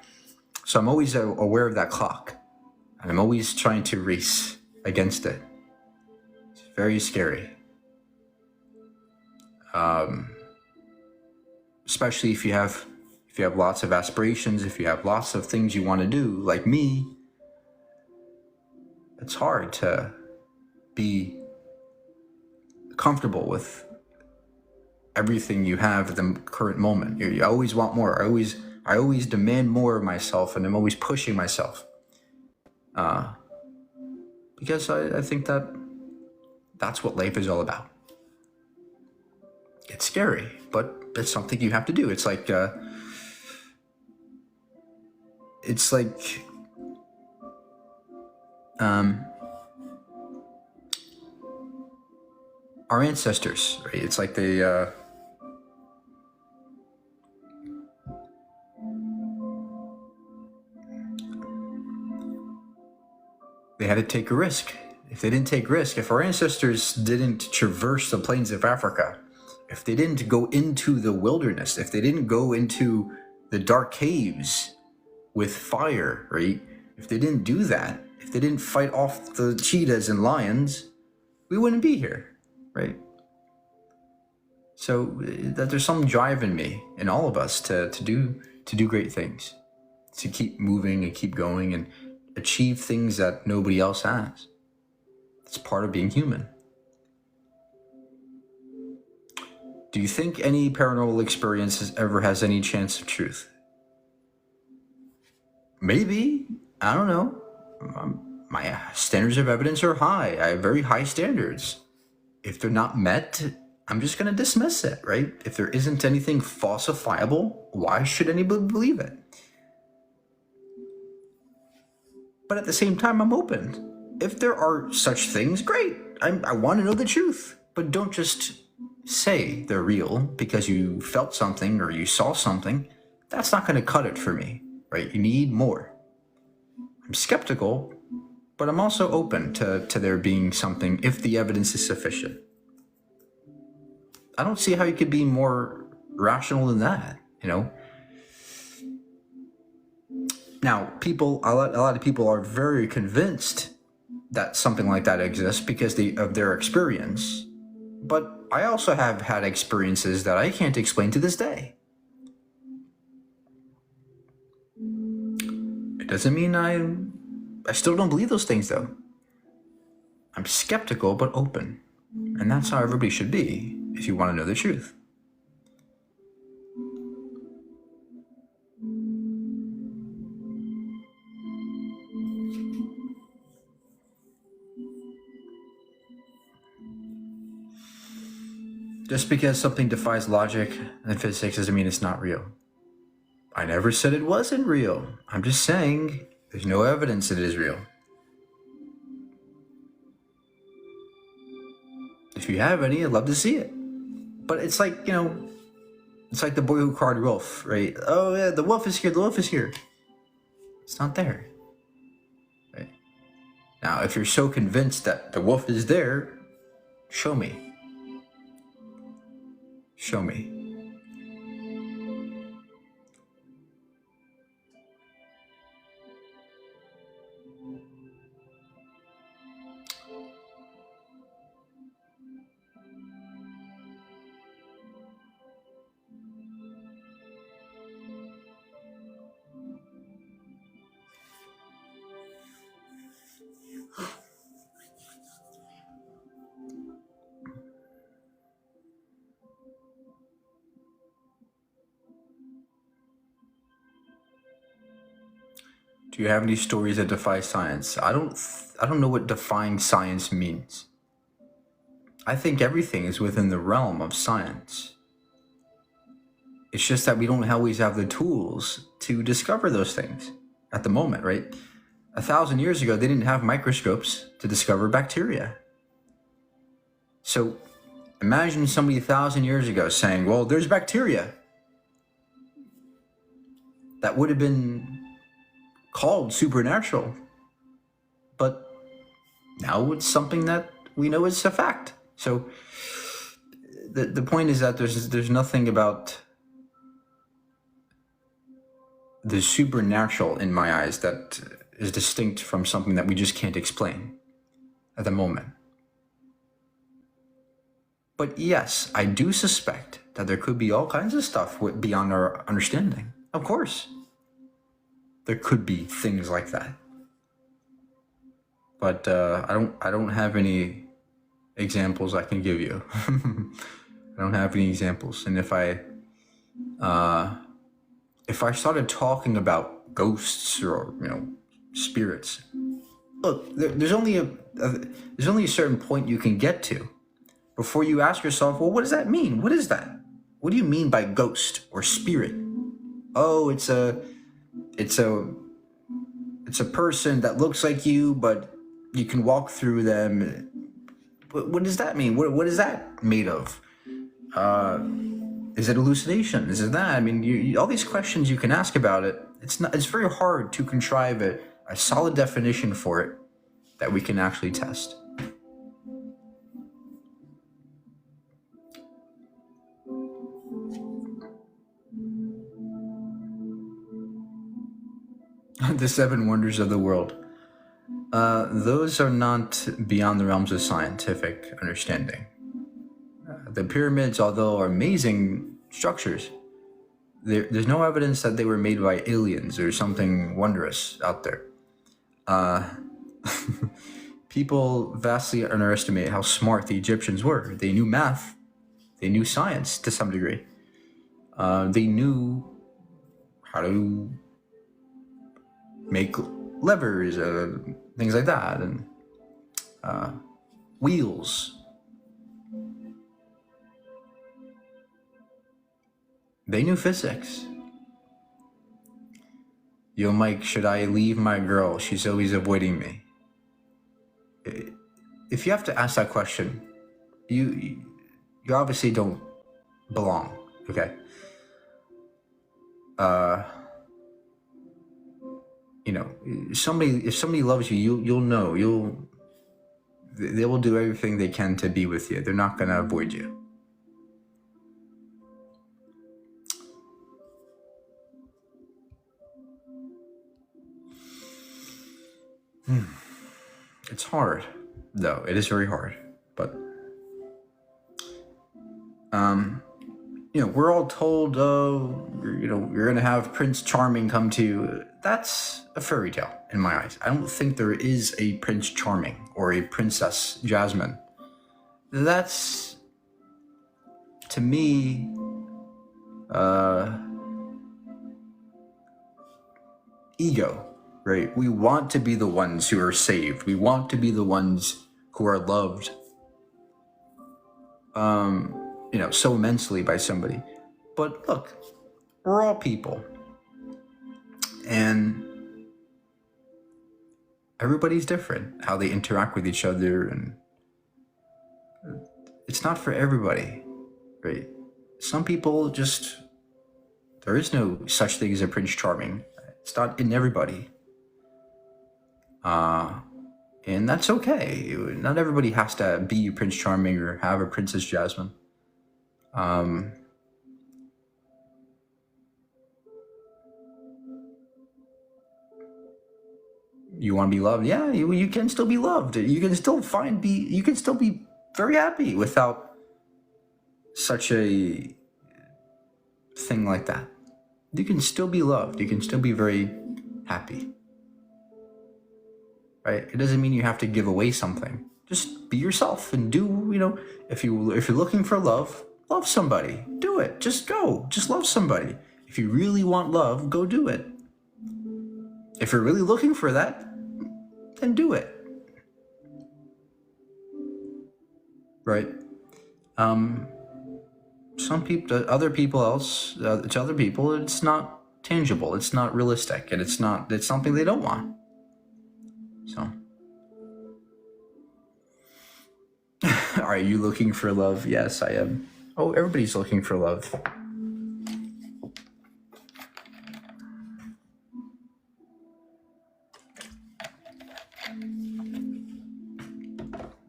So I'm always aware of that clock, and I'm always trying to race against it. It's very scary. Especially if you have lots of aspirations, if you have lots of things you want to do, like me, it's hard to be comfortable with everything you have at the current moment. You always want more. I I always demand more of myself, and I'm always pushing myself. Because I think that that's what life is all about. It's scary, but it's something you have to do. It's like our ancestors, right? It's like they had to take a risk. If they didn't take risk, if our ancestors didn't traverse the plains of Africa, if they didn't go into the wilderness, if they didn't go into the dark caves with fire, right? If they didn't do that, if they didn't fight off the cheetahs and lions, we wouldn't be here, right? So that there's some drive in me, in all of us, to do great things, to keep moving and keep going and achieve things that nobody else has. It's part of being human. Do you think any paranormal experience ever has any chance of truth? Maybe. I don't know. My standards of evidence are high. I have very high standards. If they're not met, I'm just going to dismiss it, right? If there isn't anything falsifiable, why should anybody believe it? But at the same time, I'm open. If there are such things, great. I want to know the truth. But don't just say they're real because you felt something or you saw something. That's not going to cut it for me, right? You need more. I'm skeptical, but I'm also open to there being something if the evidence is sufficient. I don't see how you could be more rational than that, you know? Now, a lot of people are very convinced that something like that exists because of their experience. But I also have had experiences that I can't explain to this day. It doesn't mean I still don't believe those things, though. I'm skeptical but open. And that's how everybody should be if you want to know the truth. Just because something defies logic and physics doesn't mean it's not real. I never said it wasn't real. I'm just saying there's no evidence that it is real. If you have any, I'd love to see it. But it's like, it's like the boy who cried wolf, right? Oh yeah, the wolf is here, the wolf is here. It's not there. Right? Now, if you're so convinced that the wolf is there, show me. Show me. Do you have any stories that defy science? I don't know what defying science means. I think everything is within the realm of science. It's just that we don't always have the tools to discover those things at the moment, right? 1,000 years ago, they didn't have microscopes to discover bacteria. So imagine somebody 1,000 years ago saying, well, there's bacteria. That would have been called supernatural. But now it's something that we know is a fact. So the point is that there's nothing about the supernatural in my eyes that is distinct from something that we just can't explain at the moment. But yes, I do suspect that there could be all kinds of stuff beyond our understanding. Of course. There could be things like that. But I don't have any examples I can give you. I don't have any examples. And if I if I started talking about ghosts or spirits, look, there's only a certain point you can get to before you ask yourself, well, what does that mean? What is that? What do you mean by ghost or spirit? Oh, it's a person that looks like you, but you can walk through them. What does that mean? What is that made of? Is it hallucination? Is it that? I mean, all these questions you can ask about it. It's very hard to contrive a solid definition for it that we can actually test. The seven wonders of the world. Those are not beyond the realms of scientific understanding. The pyramids, although are amazing structures, there's no evidence that they were made by aliens or something wondrous out there. People vastly underestimate how smart the Egyptians were. They knew math. They knew science to some degree. They knew how to make levers, things like that, and wheels. They knew physics. Yo, Mike, should I leave my girl? She's always avoiding me. If you have to ask that question, you obviously don't belong, okay? If somebody loves you, you'll know. They will do everything they can to be with you. They're not gonna avoid you. It's hard, though. It is very hard. But we're all told, you're gonna have Prince Charming come to you. That's a fairy tale in my eyes. I don't think there is a Prince Charming or a Princess Jasmine. That's, to me, ego. Right? We want to be the ones who are saved. We want to be the ones who are loved, so immensely by somebody. But look, we're all people. And everybody's different, how they interact with each other. And it's not for everybody, right? Some people there is no such thing as a Prince Charming. It's not in everybody. And that's okay. Not everybody has to be Prince Charming or have a Princess Jasmine. You want to be loved? Yeah, you can still be loved. You can still be very happy without such a thing like that. You can still be loved. You can still be very happy. Right? It doesn't mean you have to give away something. Just be yourself and do, if you're looking for love somebody. Do it. Just go. Just love somebody. If you really want love, go do it. If you're really looking for that, then do it. Right? Some people, to other people, it's not tangible. It's not realistic, and it's something they don't want. So, are you looking for love? Yes, I am. Oh, everybody's looking for love.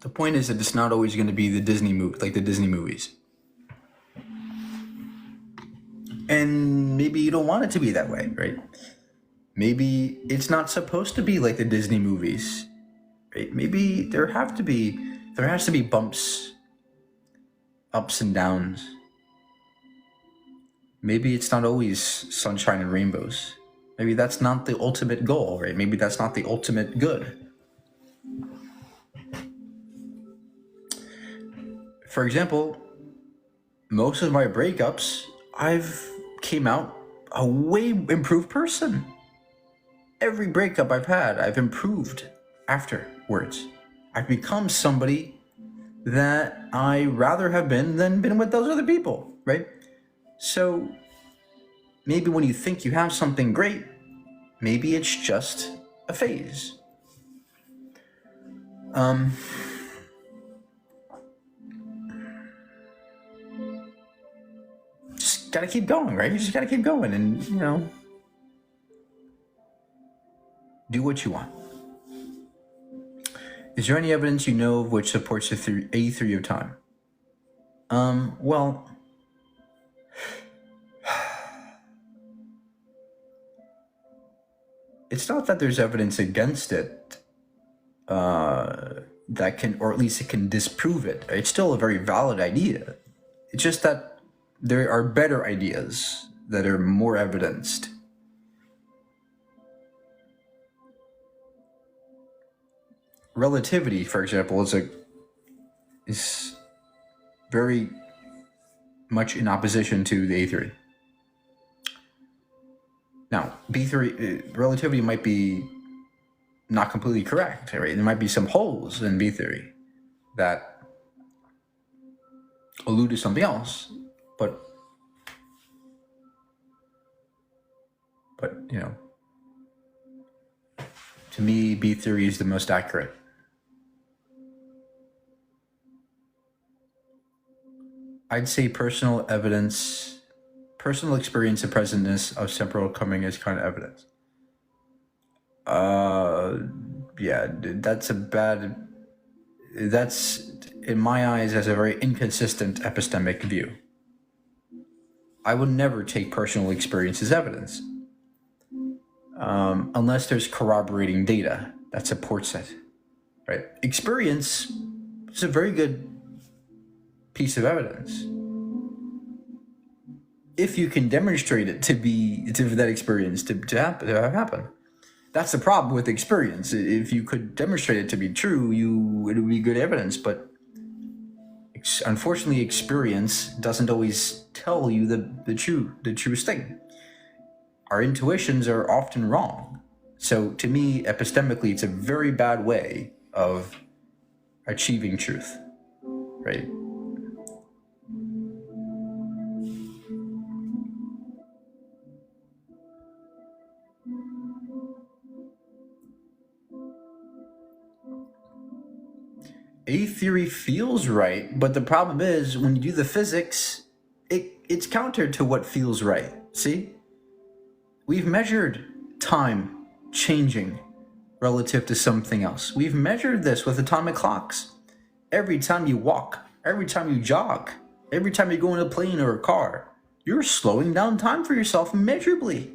The point is that it's not always going to be the Disney movies. And maybe you don't want it to be that way, right? Maybe it's not supposed to be like the Disney movies, right? Maybe there has to be bumps, ups and downs. Maybe it's not always sunshine and rainbows. Maybe that's not the ultimate goal, right? Maybe that's not the ultimate good. For example, most of my breakups, I've came out a way improved person. Every breakup I've had, I've improved afterwards. I've become somebody that I rather have been with those other people, right? So maybe when you think you have something great, maybe it's just a phase. Just gotta keep going, right? You just gotta keep going and, do what you want. Is there any evidence you know of which supports a theory of time? Well, it's not that there's evidence against it that can, or at least it can disprove it. It's still a very valid idea. It's just that there are better ideas that are more evidenced. Relativity, for example, is very much in opposition to the A theory. Now, B theory, relativity might be not completely correct, right? There might be some holes in B theory that allude to something else, but to me, B theory is the most accurate. I'd say personal evidence, personal experience and presentness of temporal coming is kind of evidence. Yeah, that's in my eyes as a very inconsistent epistemic view. I would never take personal experience as evidence, unless there's corroborating data that supports it, right? Experience is a very good piece of evidence if you can demonstrate it to that experience to happen. That's the problem with experience. If you could demonstrate it to be true, it would be good evidence, but unfortunately experience doesn't always tell you the truest thing. Our intuitions are often wrong. So to me, epistemically, it's a very bad way of achieving truth, right? A theory feels right, but the problem is when you do the physics, it's counter to what feels right. See? We've measured time changing relative to something else. We've measured this with atomic clocks. Every time you walk, every time you jog, every time you go in a plane or a car, you're slowing down time for yourself measurably.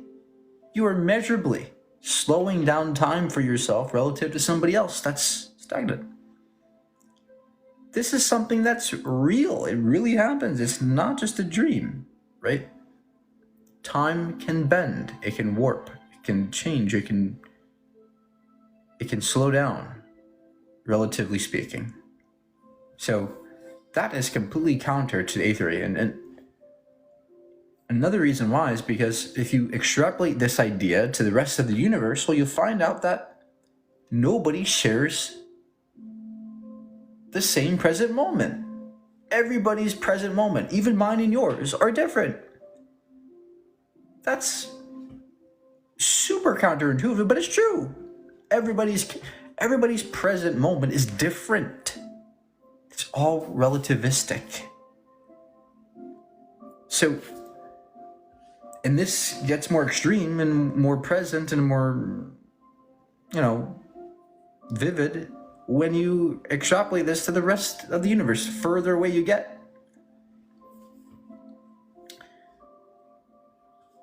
You are measurably slowing down time for yourself relative to somebody else that's stagnant. This is something that's real. It really happens. It's not just a dream, right? Time can bend. It can warp. It can change. It can slow down, relatively speaking. So that is completely counter to the A theory. And another reason why is because if you extrapolate this idea to the rest of the universe, well, you'll find out that nobody shares the same present moment. Everybody's present moment, even mine and yours, are different. That's super counterintuitive, but it's true. Everybody's present moment is different. It's all relativistic. So, and this gets more extreme and more present and more, vivid when you extrapolate this to the rest of the universe. Further away you get,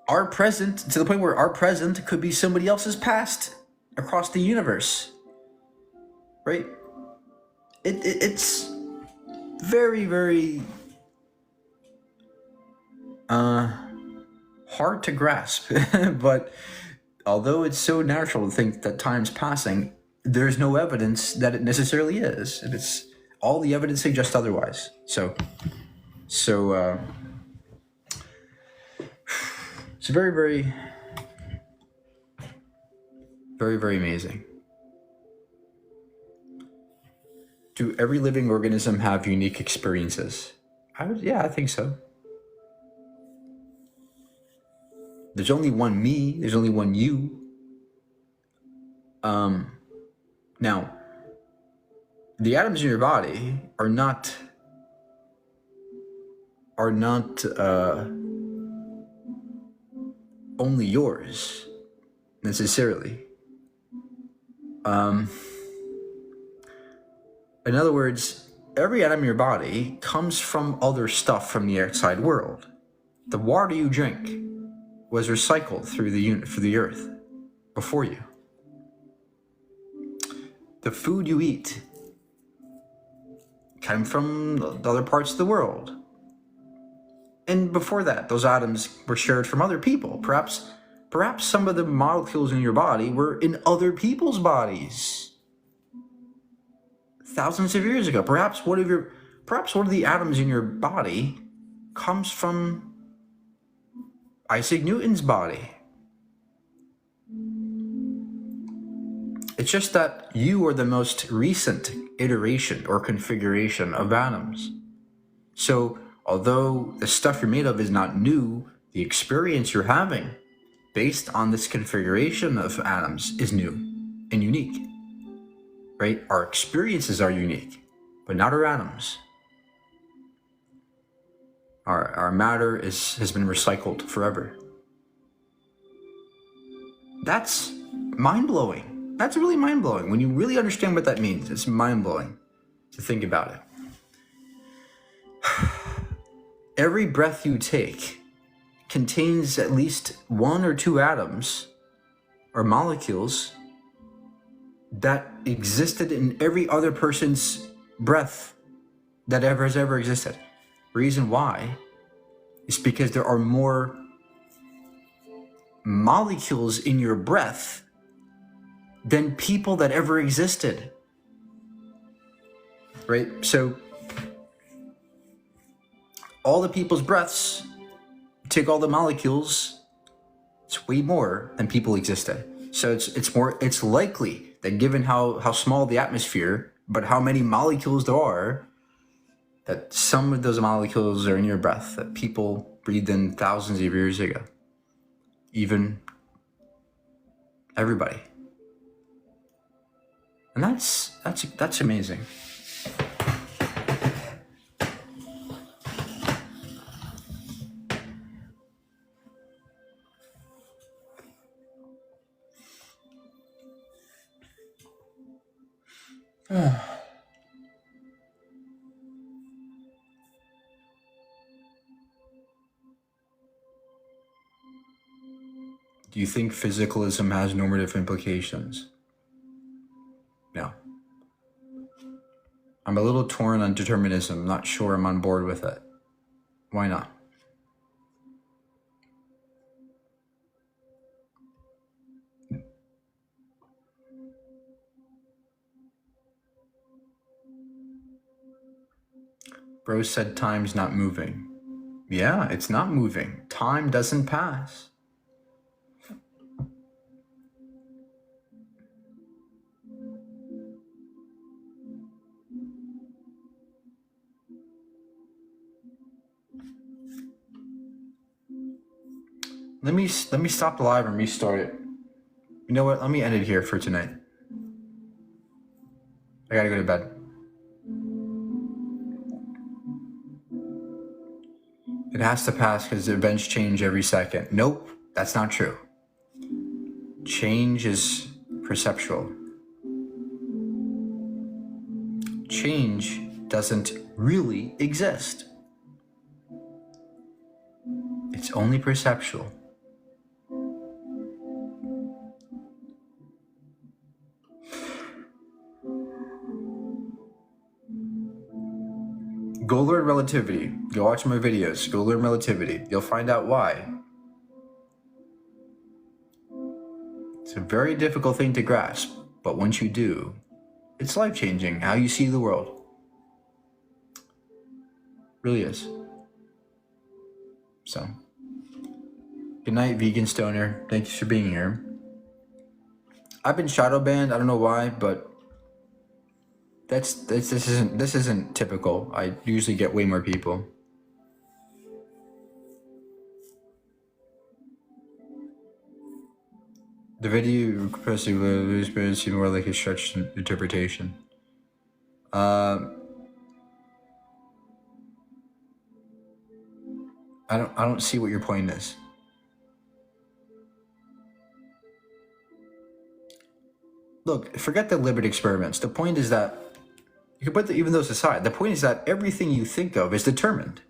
our present, to the point where our present could be somebody else's past across the universe, right? It's very, very hard to grasp. But although it's so natural to think that time's passing, there's no evidence that it necessarily is. And it's all the evidence suggests otherwise. So It's very, very, very, very amazing. Do every living organism have unique experiences? Yeah, I think so. There's only one me, there's only one you. Now, the atoms in your body are not only yours necessarily. In other words, every atom in your body comes from other stuff from the outside world. The water you drink was recycled through the earth before you. The food you eat came from the other parts of the world. And before that, those atoms were shared from other people. Perhaps some of the molecules in your body were in other people's bodies thousands of years ago. Perhaps one of the atoms in your body comes from Isaac Newton's body. It's just that you are the most recent iteration or configuration of atoms. So, although the stuff you're made of is not new, the experience you're having based on this configuration of atoms is new and unique. Right? Our experiences are unique, but not our atoms. Our matter has been recycled forever. That's mind-blowing. That's really mind-blowing. When you really understand what that means, it's mind-blowing to think about it. Every breath you take contains at least one or two atoms or molecules that existed in every other person's breath that has ever existed. Reason why is because there are more molecules in your breath than people that ever existed. Right? So all the people's breaths, take all the molecules, it's way more than people existed. So it's likely that given how small the atmosphere, but how many molecules there are, that some of those molecules are in your breath that people breathed in thousands of years ago. Even everybody. And that's amazing. Do you think physicalism has normative implications? No. I'm a little torn on determinism, not sure I'm on board with it. Why not? Bro said time's not moving. Yeah, it's not moving. Time doesn't pass. Let me stop the live and restart it. You know what? Let me end it here for tonight. I gotta go to bed. It has to pass because the events change every second. Nope, that's not true. Change is perceptual. Change doesn't really exist. It's only perceptual. Go learn relativity. Go watch my videos. Go learn relativity. You'll find out why. It's a very difficult thing to grasp, but once you do, it's life-changing how you see the world. Really is. So, Good night, vegan stoner. Thank you for being here. I've been shadow banned. I don't know why, but this isn't typical. I usually get way more people. The video requested seemed more like a stretched interpretation. I don't see what your point is. Look, forget the Libet experiments. The point is that you can put even those aside. The point is that everything you think of is determined,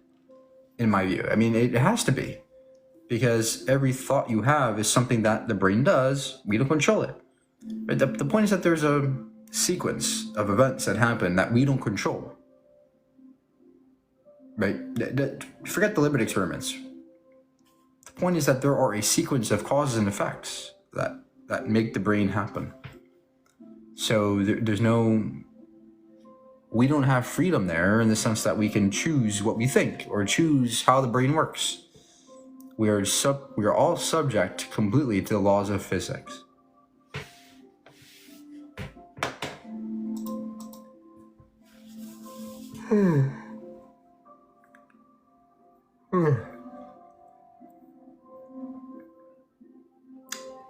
in my view. I mean, it has to be, because every thought you have is something that the brain does. We don't control it. Right? The point is that there's a sequence of events that happen that we don't control. Right? Forget the Libet experiments. The point is that there are a sequence of causes and effects that make the brain happen. So there's no, we don't have freedom there in the sense that we can choose what we think or choose how the brain works. We are all subject completely to the laws of physics.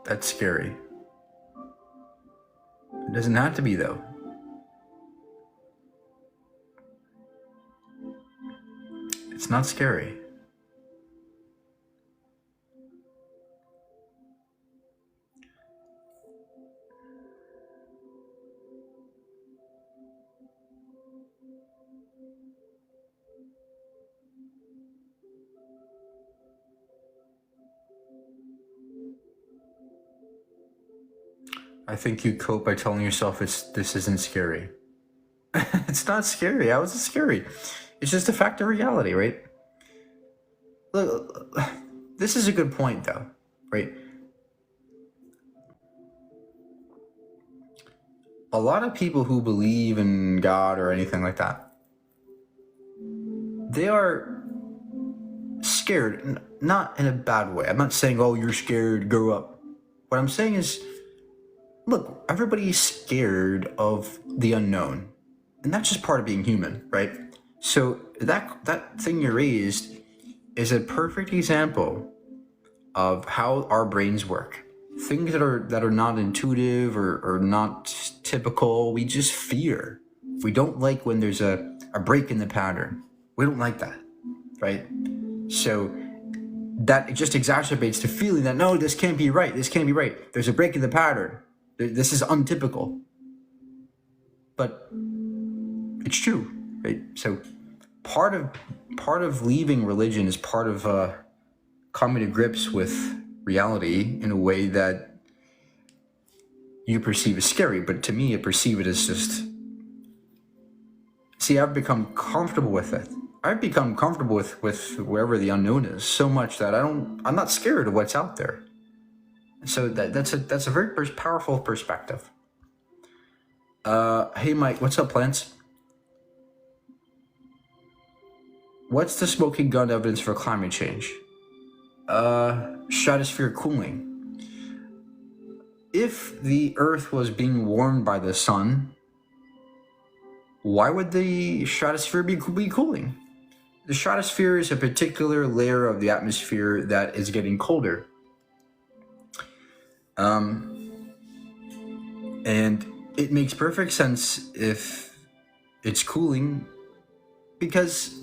That's scary. It doesn't have to be, though. It's not scary. I think you cope by telling yourself this isn't scary. It's not scary. How is it scary? It's just a fact of reality, right? Look, this is a good point, though, right? A lot of people who believe in God or anything like that, they are scared, not in a bad way. I'm not saying, oh, you're scared, grow up. What I'm saying is, look, everybody's scared of the unknown. And that's just part of being human, right? So that thing you raised is a perfect example of how our brains work. Things that are not intuitive or not typical, we just fear. We don't like when there's a break in the pattern. We don't like that, right? So that it just exacerbates the feeling that, no, this can't be right. This can't be right. There's a break in the pattern. This is untypical. But it's true, right? So part of leaving religion is part of coming to grips with reality in a way that you perceive as scary, but to me I perceive it as just, see, I've become comfortable with it. I've become comfortable with wherever the unknown is so much that I'm not scared of what's out there. So that's a very powerful perspective. Hey Mike, what's up, plants? What's the smoking gun evidence for climate change? Stratosphere cooling. If the Earth was being warmed by the sun, why would the stratosphere be cooling? The stratosphere is a particular layer of the atmosphere that is getting colder. And it makes perfect sense if it's cooling, because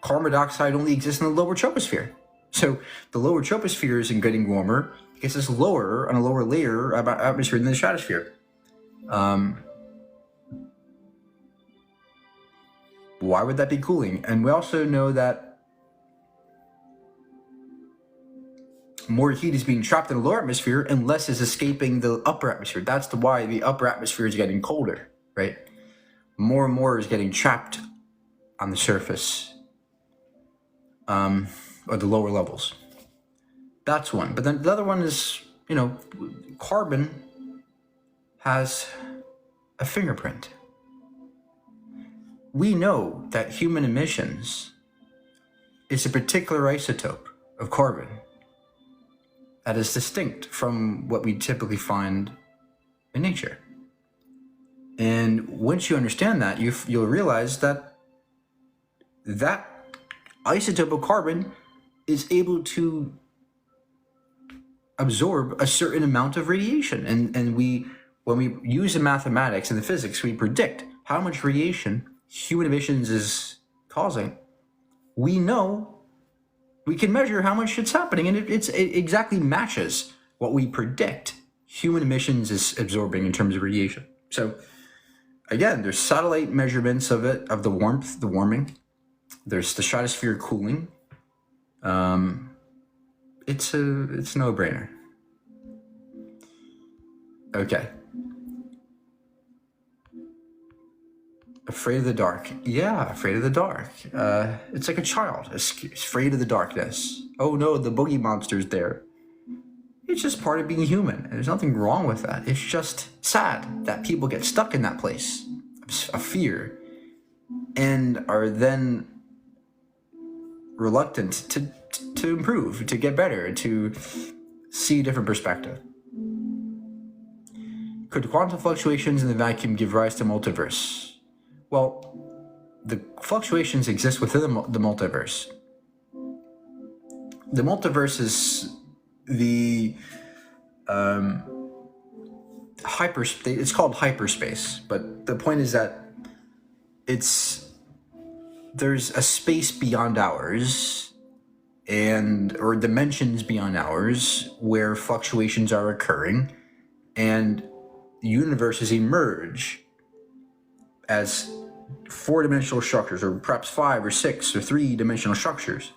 carbon dioxide only exists in the lower troposphere. So the lower troposphere isn't getting warmer because it's lower on a lower layer of atmosphere than the stratosphere. Why would that be cooling? And we also know that more heat is being trapped in the lower atmosphere and less is escaping the upper atmosphere. That's why the upper atmosphere is getting colder, right? More and more is getting trapped on the surface, or the lower levels. That's one. But then the other one is, carbon has a fingerprint. We know that human emissions is a particular isotope of carbon. that is distinct from what we typically find in nature. And once you understand that, you'll realize that isotope of carbon is able to absorb a certain amount of radiation. And when we use the mathematics and the physics, we predict how much radiation human emissions is causing. We know, we can measure how much it's happening, and it exactly matches what we predict human emissions is absorbing in terms of radiation. So again, there's satellite measurements of it, of the warmth, the warming. There's the stratosphere cooling. It's a no-brainer. Okay. Afraid of the dark. Yeah, afraid of the dark. It's like a child, afraid of the darkness. Oh no, the boogie monster's there. It's just part of being human. There's nothing wrong with that. It's just sad that people get stuck in that place of fear and are then reluctant to improve, to get better, to see a different perspective. Could quantum fluctuations in the vacuum give rise to multiverse? Well, the fluctuations exist within the multiverse. The multiverse is the hyperspace. It's called hyperspace, but the point is that there's a space beyond ours or dimensions beyond ours where fluctuations are occurring, and universes emerge as four-dimensional structures, or perhaps 5 or 6 or 3-dimensional structures.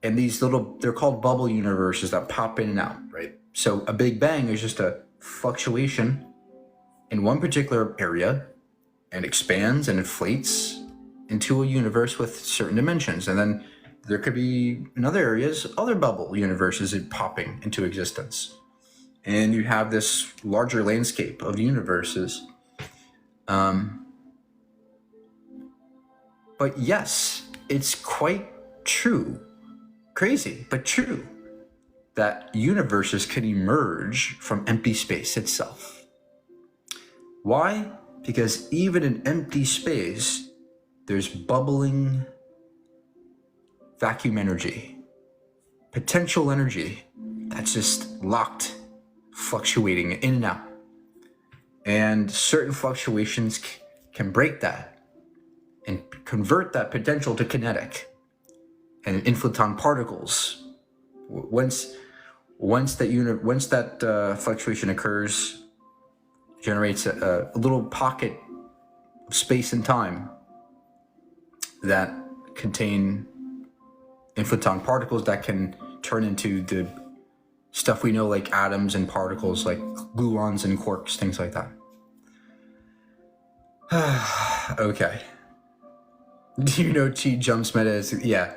And they're called bubble universes that pop in and out, right? So a Big Bang is just a fluctuation in one particular area and expands and inflates into a universe with certain dimensions. And then there could be, in other areas, other bubble universes popping into existence. And you have this larger landscape of universes. But yes, it's quite true, crazy, but true, that universes can emerge from empty space itself. Why? Because even in empty space, there's bubbling vacuum energy, potential energy that's just locked, fluctuating in and out. And certain fluctuations can break that and convert that potential to kinetic and inflaton particles. Once that fluctuation occurs, generates a little pocket of space and time that contain inflaton particles that can turn into the stuff we know, like atoms and particles, like gluons and quarks, things like that. Okay. Do you know T jumps meta is? Yeah.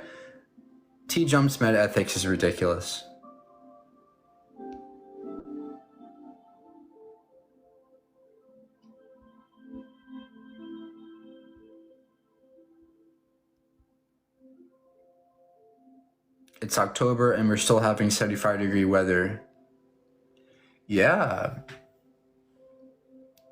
T jumps meta ethics is ridiculous. It's October and we're still having 75-degree weather. Yeah.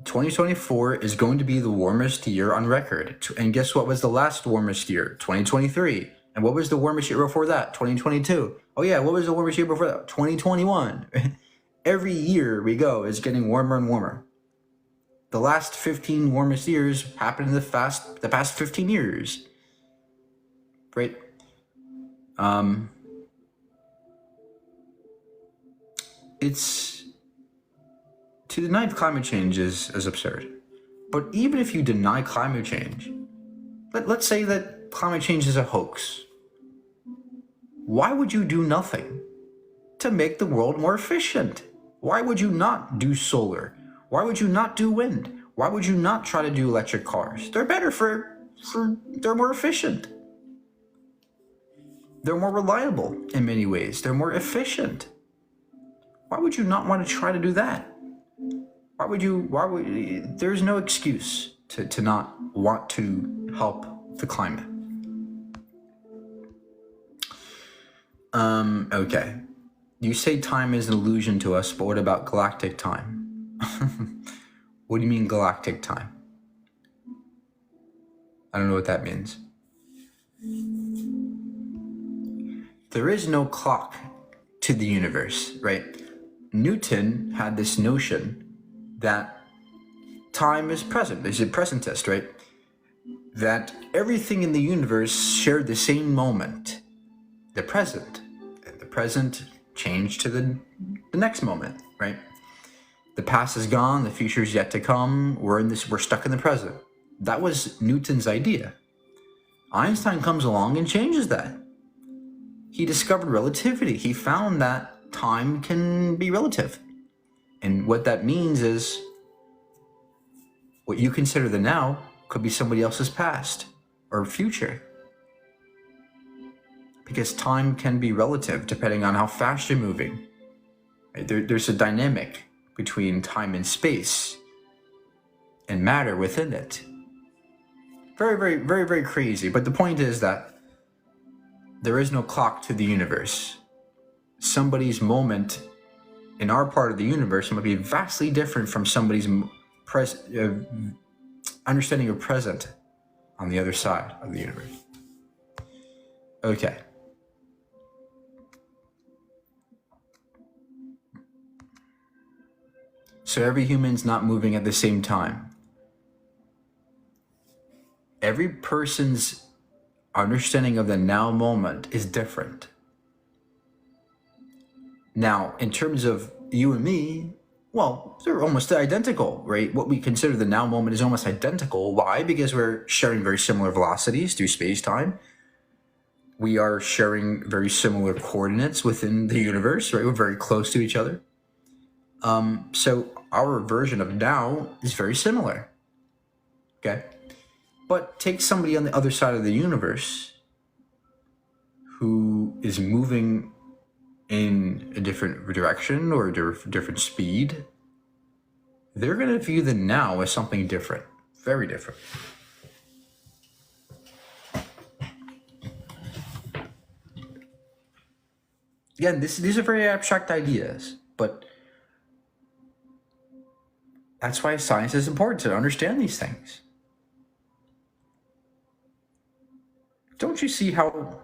2024 is going to be the warmest year on record. And guess what was the last warmest year? 2023. And what was the warmest year before that? 2022. Oh yeah, what was the warmest year before that? 2021. Every year we go is getting warmer and warmer. The last 15 warmest years happened in the past 15 years. Right? To deny climate change is absurd. But even if you deny climate change, let's say that climate change is a hoax. Why would you do nothing to make the world more efficient? Why would you not do solar? Why would you not do wind? Why would you not try to do electric cars? They're better they're more efficient. They're more reliable in many ways. They're more efficient. Why would you not want to try to do that? There's no excuse to not want to help the climate. Okay. You say time is an illusion to us, but what about galactic time? What do you mean galactic time? I don't know what that means. There is no clock to the universe, right? Newton had this notion that time is present. He's a presentist, right? That everything in the universe shared the same moment, the present. And the present changed to the next moment, right? The past is gone, the future is yet to come. We're stuck in the present. That was Newton's idea. Einstein comes along and changes that. He discovered relativity. He found that time can be relative. And what that means is what you consider the now could be somebody else's past or future. Because time can be relative depending on how fast you're moving. Right? There's a dynamic between time and space and matter within it. Very, very, very, very crazy. But the point is that there is no clock to the universe. Somebody's moment in our part of the universe might be vastly different from somebody's understanding of present on the other side of the universe. Okay. So every human's not moving at the same time. Every person's understanding of the now moment is different. Now, in terms of you and me, well, they're almost identical, right? What we consider the now moment is almost identical. Why? Because we're sharing very similar velocities through space-time. We are sharing very similar coordinates within the universe, right? We're very close to each other. So our version of now is very similar, okay? But take somebody on the other side of the universe who is moving in a different direction or a different speed. They're going to view the now as something different, very different. Again, these are very abstract ideas, but that's why science is important, to understand these things. Don't you see how...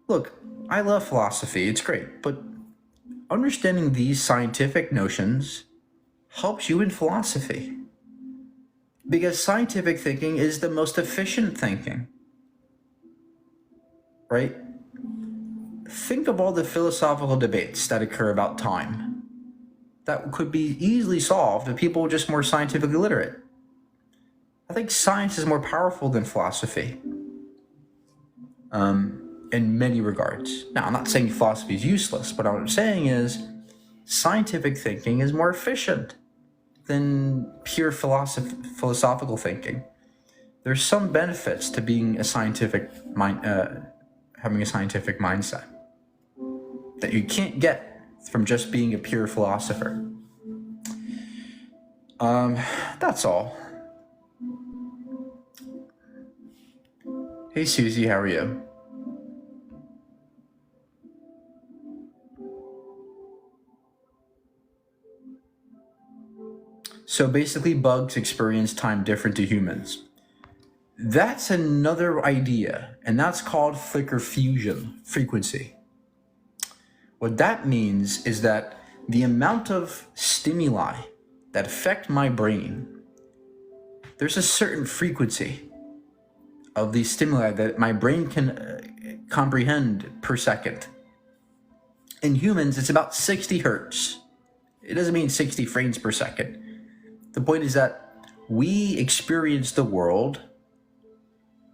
Look, I love philosophy, it's great, but understanding these scientific notions helps you in philosophy. Because scientific thinking is the most efficient thinking, right? Think of all the philosophical debates that occur about time. That could be easily solved if people were just more scientifically literate. I think science is more powerful than philosophy. In many regards. Now, I'm not saying philosophy is useless, but what I'm saying is scientific thinking is more efficient than pure philosophical thinking. There's some benefits to being a scientific mind, having a scientific mindset that you can't get from just being a pure philosopher. That's all. Hey Susie, how are you? So basically bugs experience time different to humans. That's another idea, and that's called flicker fusion frequency. What that means is that the amount of stimuli that affect my brain, there's a certain frequency of these stimuli that my brain can comprehend per second. In humans, it's about 60 hertz. It doesn't mean 60 frames per second. The point is that we experience the world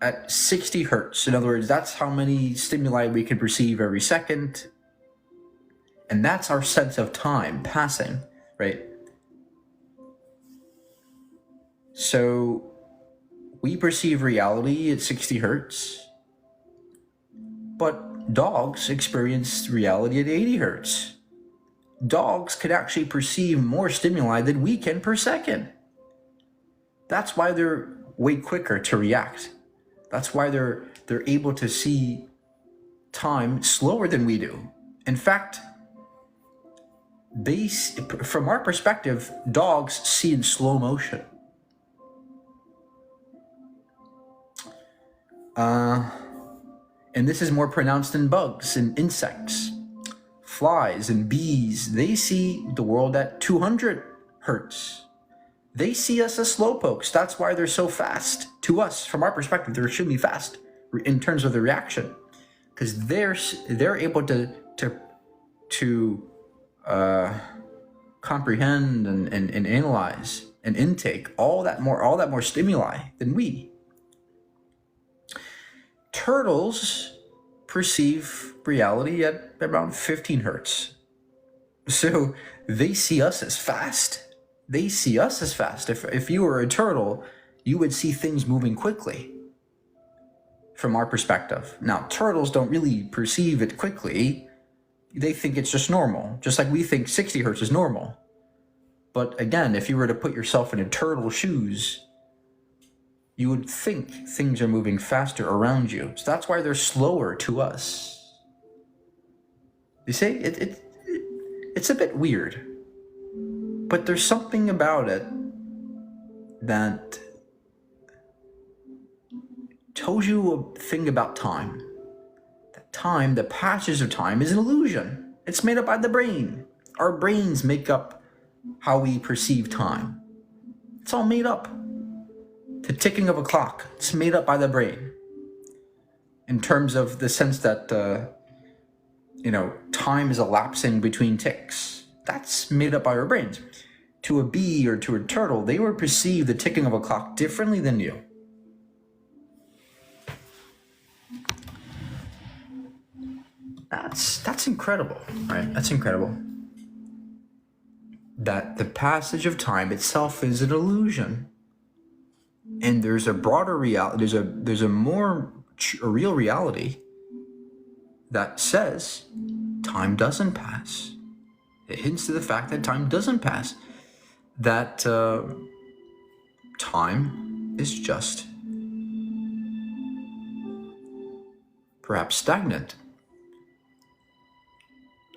at 60 hertz. In other words, that's how many stimuli we can perceive every second. And that's our sense of time passing, right? So we perceive reality at 60 hertz, but dogs experience reality at 80 hertz. Dogs could actually perceive more stimuli than we can per second. That's why they're way quicker to react. That's why they're able to see time slower than we do. In fact, from our perspective, dogs see in slow motion. And this is more pronounced in bugs and insects. Flies and bees, they see the world at 200 hertz. They see us as slowpokes. That's why they're so fast. To us, from our perspective, they're extremely fast in terms of the reaction, because they're able to comprehend and analyze and intake all that more stimuli than we. Turtles perceive reality at around 15 hertz. So they see us as fast. They see us as fast. If you were a turtle, you would see things moving quickly from our perspective. Now, turtles don't really perceive it quickly. They think it's just normal, just like we think 60 hertz is normal. But again, if you were to put yourself in a turtle's shoes, you would think things are moving faster around you. So that's why they're slower to us. You see, it's a bit weird. But there's something about it that tells you a thing about time. That time, the passage of time, is an illusion. It's made up by the brain. Our brains make up how we perceive time. It's all made up. The ticking of a clock, it's made up by the brain. In terms of the sense that, time is elapsing between ticks. That's made up by our brains. To a bee or to a turtle, they would perceive the ticking of a clock differently than you. That's incredible, right? That's incredible. That the passage of time itself is an illusion. And there's a broader reality, there's a real reality that says time doesn't pass. It hints to the fact that time doesn't pass. That time is just perhaps stagnant.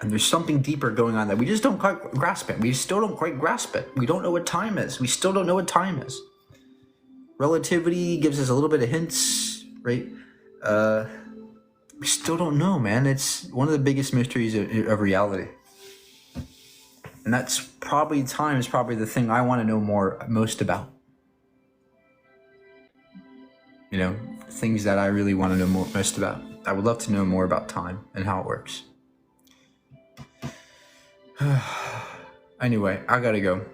And there's something deeper going on that we just don't quite grasp it. We still don't quite grasp it. We don't know what time is. We still don't know what time is. Relativity gives us a little bit of hints, right? We still don't know, man. It's one of the biggest mysteries of reality. And that's probably, time is probably the thing I want to know most about. Things that I really want to know most about. I would love to know more about time and how it works. Anyway, I gotta go.